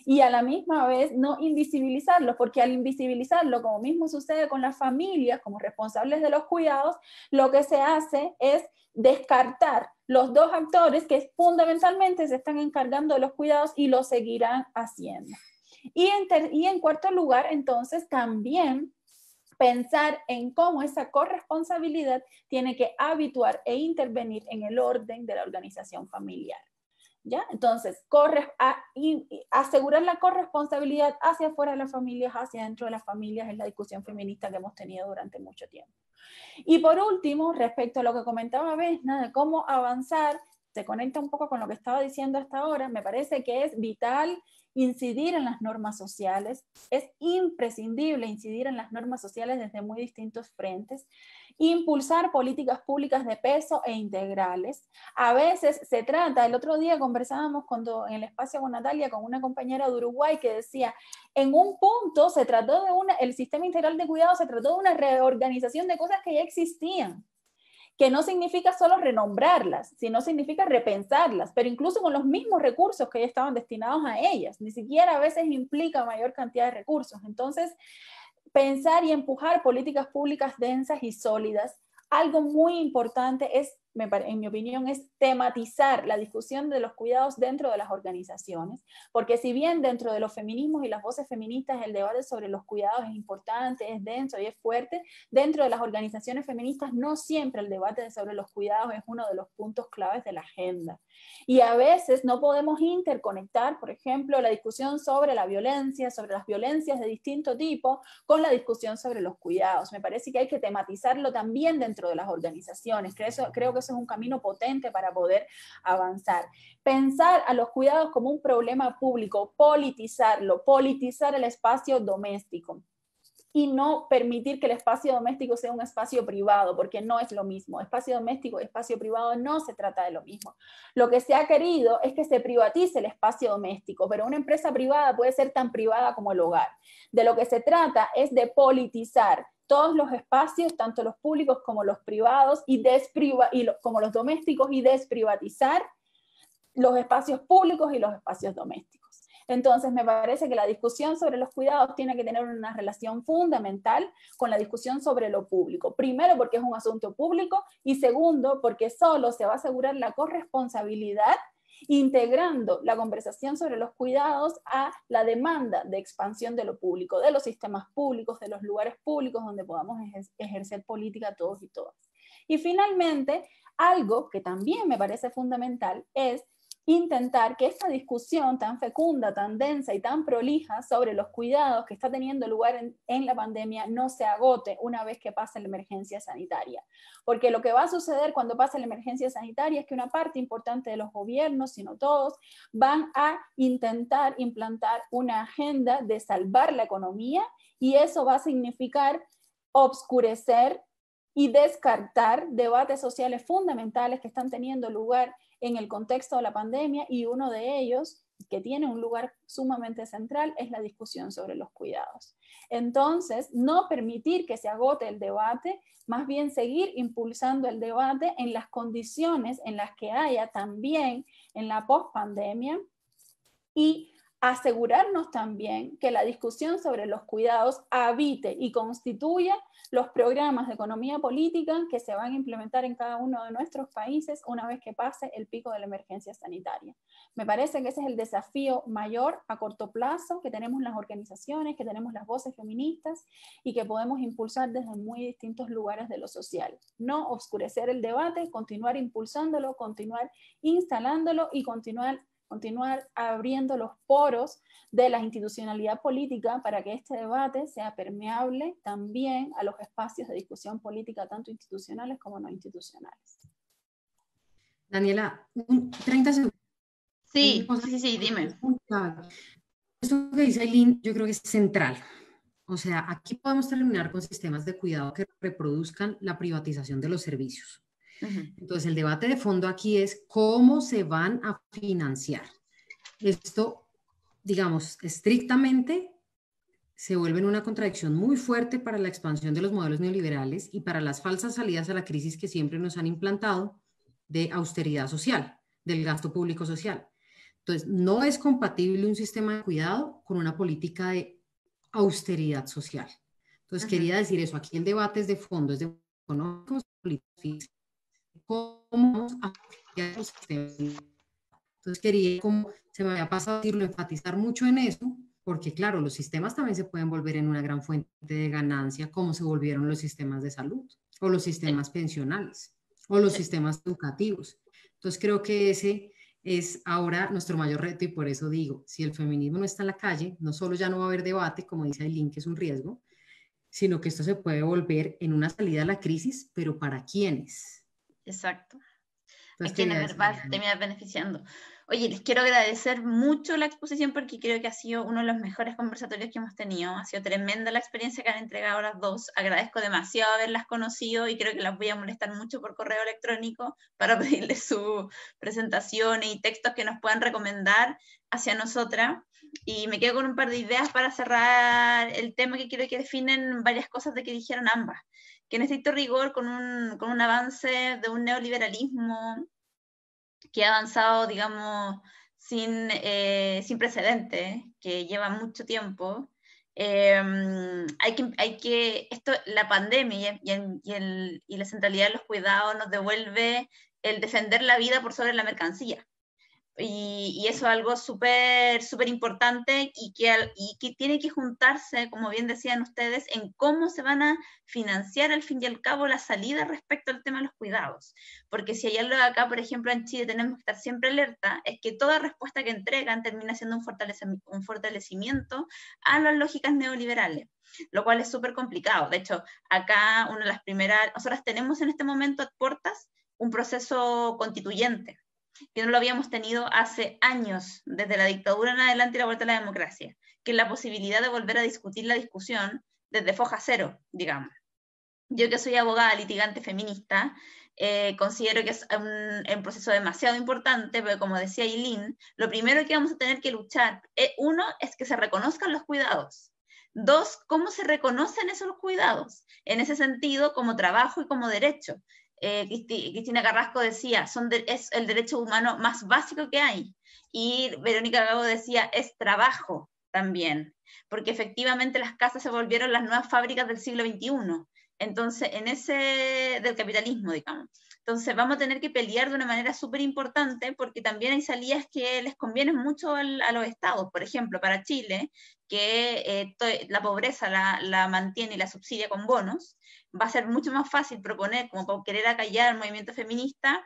y a la misma vez no invisibilizarlos, porque al invisibilizarlo, como mismo sucede con las familias como responsables de los cuidados, lo que se hace es descartar los dos actores que fundamentalmente se están encargando de los cuidados y lo seguirán haciendo. Y en cuarto lugar, entonces, también pensar en cómo esa corresponsabilidad tiene que habituar e intervenir en el orden de la organización familiar. ¿Ya? Entonces, asegurar la corresponsabilidad hacia afuera de las familias, hacia dentro de las familias, es la discusión feminista que hemos tenido durante mucho tiempo. Y por último, respecto a lo que comentaba Vesna, de cómo avanzar, se conecta un poco con lo que estaba diciendo hasta ahora, me parece que es vital incidir en las normas sociales, es imprescindible incidir en las normas sociales desde muy distintos frentes, impulsar políticas públicas de peso e integrales. A veces se trata, el otro día conversábamos en el espacio con Natalia, con una compañera de Uruguay que decía, en un punto se trató de el sistema integral de cuidado se trató de una reorganización de cosas que ya existían, que no significa solo renombrarlas, sino significa repensarlas, pero incluso con los mismos recursos que ya estaban destinados a ellas, ni siquiera a veces implica mayor cantidad de recursos. Entonces, pensar y empujar políticas públicas densas y sólidas. Algo muy importante es, en mi opinión, es tematizar la discusión de los cuidados dentro de las organizaciones, porque si bien dentro de los feminismos y las voces feministas el debate sobre los cuidados es importante, es denso y es fuerte, dentro de las organizaciones feministas no siempre el debate sobre los cuidados es uno de los puntos claves de la agenda. Y a veces no podemos interconectar, por ejemplo, la discusión sobre la violencia, sobre las violencias de distinto tipo, con la discusión sobre los cuidados. Me parece que hay que tematizarlo también dentro de las organizaciones. Creo que eso es un camino potente para poder avanzar. Pensar a los cuidados como un problema público, politizarlo, politizar el espacio doméstico. Y no permitir que el espacio doméstico sea un espacio privado, porque no es lo mismo. Espacio doméstico y espacio privado no se trata de lo mismo. Lo que se ha querido es que se privatice el espacio doméstico, pero una empresa privada puede ser tan privada como el hogar. De lo que se trata es de politizar todos los espacios, tanto los públicos como los privados, como los domésticos, y desprivatizar los espacios públicos y los espacios domésticos. Entonces, me parece que la discusión sobre los cuidados tiene que tener una relación fundamental con la discusión sobre lo público. Primero, porque es un asunto público, y segundo, porque solo se va a asegurar la corresponsabilidad integrando la conversación sobre los cuidados a la demanda de expansión de lo público, de los sistemas públicos, de los lugares públicos donde podamos ejercer política todos y todas. Y finalmente, algo que también me parece fundamental es intentar que esta discusión tan fecunda, tan densa y tan prolija sobre los cuidados que está teniendo lugar en la pandemia no se agote una vez que pase la emergencia sanitaria. Porque lo que va a suceder cuando pase la emergencia sanitaria es que una parte importante de los gobiernos, si no todos, van a intentar implantar una agenda de salvar la economía, y eso va a significar obscurecer y descartar debates sociales fundamentales que están teniendo lugar en el contexto de la pandemia, y uno de ellos, que tiene un lugar sumamente central, es la discusión sobre los cuidados. Entonces, no permitir que se agote el debate, más bien seguir impulsando el debate en las condiciones en las que haya también en la pospandemia, y asegurarnos también que la discusión sobre los cuidados habite y constituya los programas de economía política que se van a implementar en cada uno de nuestros países una vez que pase el pico de la emergencia sanitaria. Me parece que ese es el desafío mayor a corto plazo que tenemos las organizaciones, que tenemos las voces feministas y que podemos impulsar desde muy distintos lugares de lo social. No oscurecer el debate, continuar impulsándolo, continuar instalándolo y continuar abriendo los poros de la institucionalidad política para que este debate sea permeable también a los espacios de discusión política, tanto institucionales como no institucionales. Daniela, 30 segundos. Sí, dime. Esto que dice Aylin, yo creo que es central. O sea, aquí podemos terminar con sistemas de cuidado que reproduzcan la privatización de los servicios. Entonces, el debate de fondo aquí es cómo se van a financiar. Esto, digamos, estrictamente se vuelve en una contradicción muy fuerte para la expansión de los modelos neoliberales y para las falsas salidas a la crisis que siempre nos han implantado de austeridad social, del gasto público social. Entonces, no es compatible un sistema de cuidado con una política de austeridad social. Entonces, quería decir eso. Aquí el debate es de fondo, es de económicos, políticos, cómo vamos a financiar los sistemas. Entonces quería, como se me había pasado decirlo, enfatizar mucho en eso, porque claro, los sistemas también se pueden volver en una gran fuente de ganancia, como se volvieron los sistemas de salud, o los sistemas pensionales, o los sistemas educativos. Entonces creo que ese es ahora nuestro mayor reto, y por eso digo, si el feminismo no está en la calle, no solo ya no va a haber debate, como dice Aylin, que es un riesgo, sino que esto se puede volver en una salida a la crisis, pero ¿para quiénes? Exacto. Entonces, a quienes va a terminar beneficiando. Oye, les quiero agradecer mucho la exposición porque creo que ha sido uno de los mejores conversatorios que hemos tenido. Ha sido tremenda la experiencia que han entregado las dos. Agradezco demasiado haberlas conocido y creo que las voy a molestar mucho por correo electrónico para pedirles sus presentaciones y textos que nos puedan recomendar hacia nosotras. Y me quedo con un par de ideas para cerrar el tema, que quiero que definen varias cosas de que dijeron ambas. Que en estricto rigor, con un avance de un neoliberalismo que ha avanzado, digamos, sin precedentes, que lleva mucho tiempo, la pandemia y la centralidad de los cuidados nos devuelve el defender la vida por sobre la mercancía. Y eso es algo súper importante y que tiene que juntarse, como bien decían ustedes, en cómo se van a financiar al fin y al cabo la salida respecto al tema de los cuidados. Porque si hay algo acá, por ejemplo, en Chile tenemos que estar siempre alerta, es que toda respuesta que entregan termina siendo un fortalecimiento a las lógicas neoliberales, lo cual es súper complicado. De hecho, acá una de las primeras, nosotras tenemos en este momento a puertas un proceso constituyente, que no lo habíamos tenido hace años, desde la dictadura en adelante y la vuelta a la democracia, que es la posibilidad de volver a discutir la discusión desde foja cero, digamos. Yo, que soy abogada litigante feminista, considero que es un proceso demasiado importante, pero como decía Aylin, lo primero que vamos a tener que luchar, uno, es que se reconozcan los cuidados. Dos, cómo se reconocen esos cuidados, en ese sentido, como trabajo y como derecho. Cristina Carrasco decía, es el derecho humano más básico que hay, y Verónica Gago decía, es trabajo también, porque efectivamente las casas se volvieron las nuevas fábricas del siglo XXI, entonces, del capitalismo, digamos. Entonces vamos a tener que pelear de una manera súper importante, porque también hay salidas que les convienen mucho a los estados. Por ejemplo, para Chile, que la pobreza la mantiene y la subsidia con bonos, va a ser mucho más fácil proponer, como para querer acallar el movimiento feminista,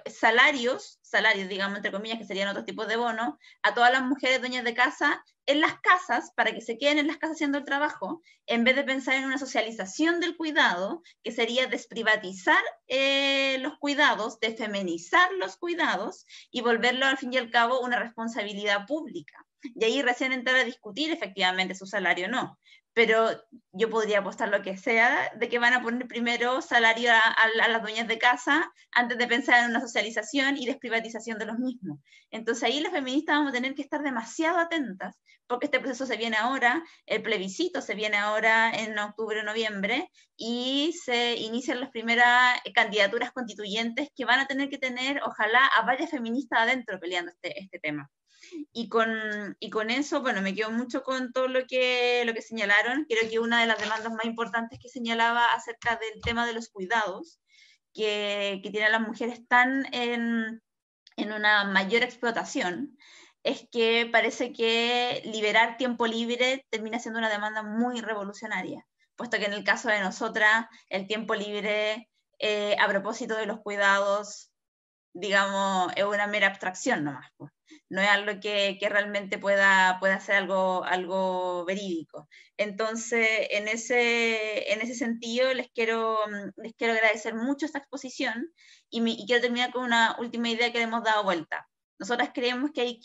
salarios, digamos, entre comillas, que serían otros tipos de bonos, a todas las mujeres dueñas de casa en las casas, para que se queden en las casas haciendo el trabajo, en vez de pensar en una socialización del cuidado, que sería desprivatizar los cuidados, desfeminizar los cuidados, y volverlo al fin y al cabo una responsabilidad pública. Y ahí recién entrar a discutir efectivamente su salario o no. Pero yo podría apostar lo que sea de que van a poner primero salario a las dueñas de casa antes de pensar en una socialización y desprivatización de los mismos. Entonces ahí las feministas vamos a tener que estar demasiado atentas, porque este proceso se viene ahora, el plebiscito se viene ahora en octubre o noviembre, y se inician las primeras candidaturas constituyentes que van a tener que tener, ojalá, a varias feministas adentro peleando este tema. Y con eso, bueno, me quedo mucho con todo lo que señalaron. Creo que una de las demandas más importantes que señalaba acerca del tema de los cuidados, que tienen las mujeres tan en una mayor explotación, es que parece que liberar tiempo libre termina siendo una demanda muy revolucionaria, puesto que en el caso de nosotras, el tiempo libre, a propósito de los cuidados, digamos, es una mera abstracción nomás, pues. No es algo que realmente pueda ser algo verídico. Entonces, en ese sentido, les quiero agradecer mucho esta exposición, y quiero terminar con una última idea que le hemos dado vuelta. Nosotras creemos que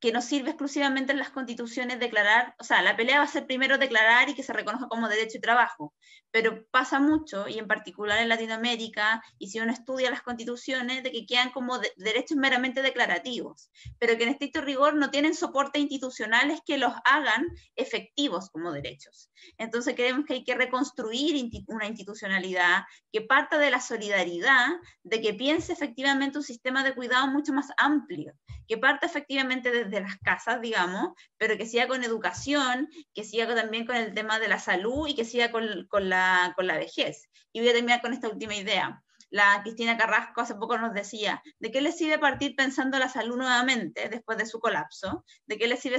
que no sirve exclusivamente en las constituciones declarar, o sea, la pelea va a ser primero declarar y que se reconozca como derecho y trabajo, pero pasa mucho, y en particular en Latinoamérica, y si uno estudia las constituciones, de que quedan como derechos meramente declarativos, pero que en estricto rigor no tienen soporte institucionales que los hagan efectivos como derechos. Entonces creemos que hay que reconstruir una institucionalidad que parta de la solidaridad, de que piense efectivamente un sistema de cuidado mucho más amplio, que parta efectivamente desde las casas, digamos, pero que siga con educación, que siga también con el tema de la salud, y que siga con la vejez. Y voy a terminar con esta última idea. La Cristina Carrasco hace poco nos decía, ¿de qué le sirve partir pensando la salud nuevamente después de su colapso? ¿De qué le sirve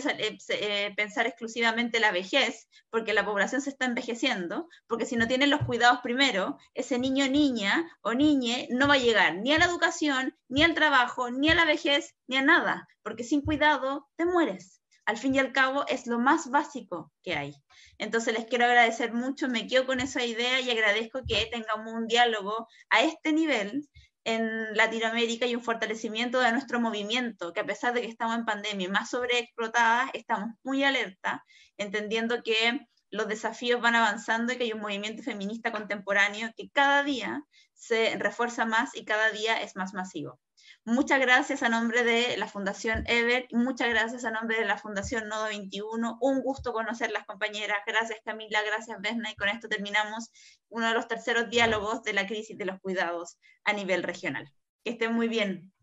pensar exclusivamente la vejez? Porque la población se está envejeciendo, porque si no tienen los cuidados primero, ese niño, niña o niñe no va a llegar ni a la educación, ni al trabajo, ni a la vejez, ni a nada, porque sin cuidado te mueres. Al fin y al cabo es lo más básico que hay. Entonces les quiero agradecer mucho, me quedo con esa idea y agradezco que tengamos un diálogo a este nivel en Latinoamérica, y un fortalecimiento de nuestro movimiento, que a pesar de que estamos en pandemia más sobreexplotadas, estamos muy alerta, entendiendo que los desafíos van avanzando y que hay un movimiento feminista contemporáneo que cada día se refuerza más y cada día es más masivo. Muchas gracias a nombre de la Fundación Ever, y muchas gracias a nombre de la Fundación Nodo 21. Un gusto conocer las compañeras. Gracias Camila, gracias Vesna, y con esto terminamos uno de los terceros diálogos de la crisis de los cuidados a nivel regional. Que estén muy bien.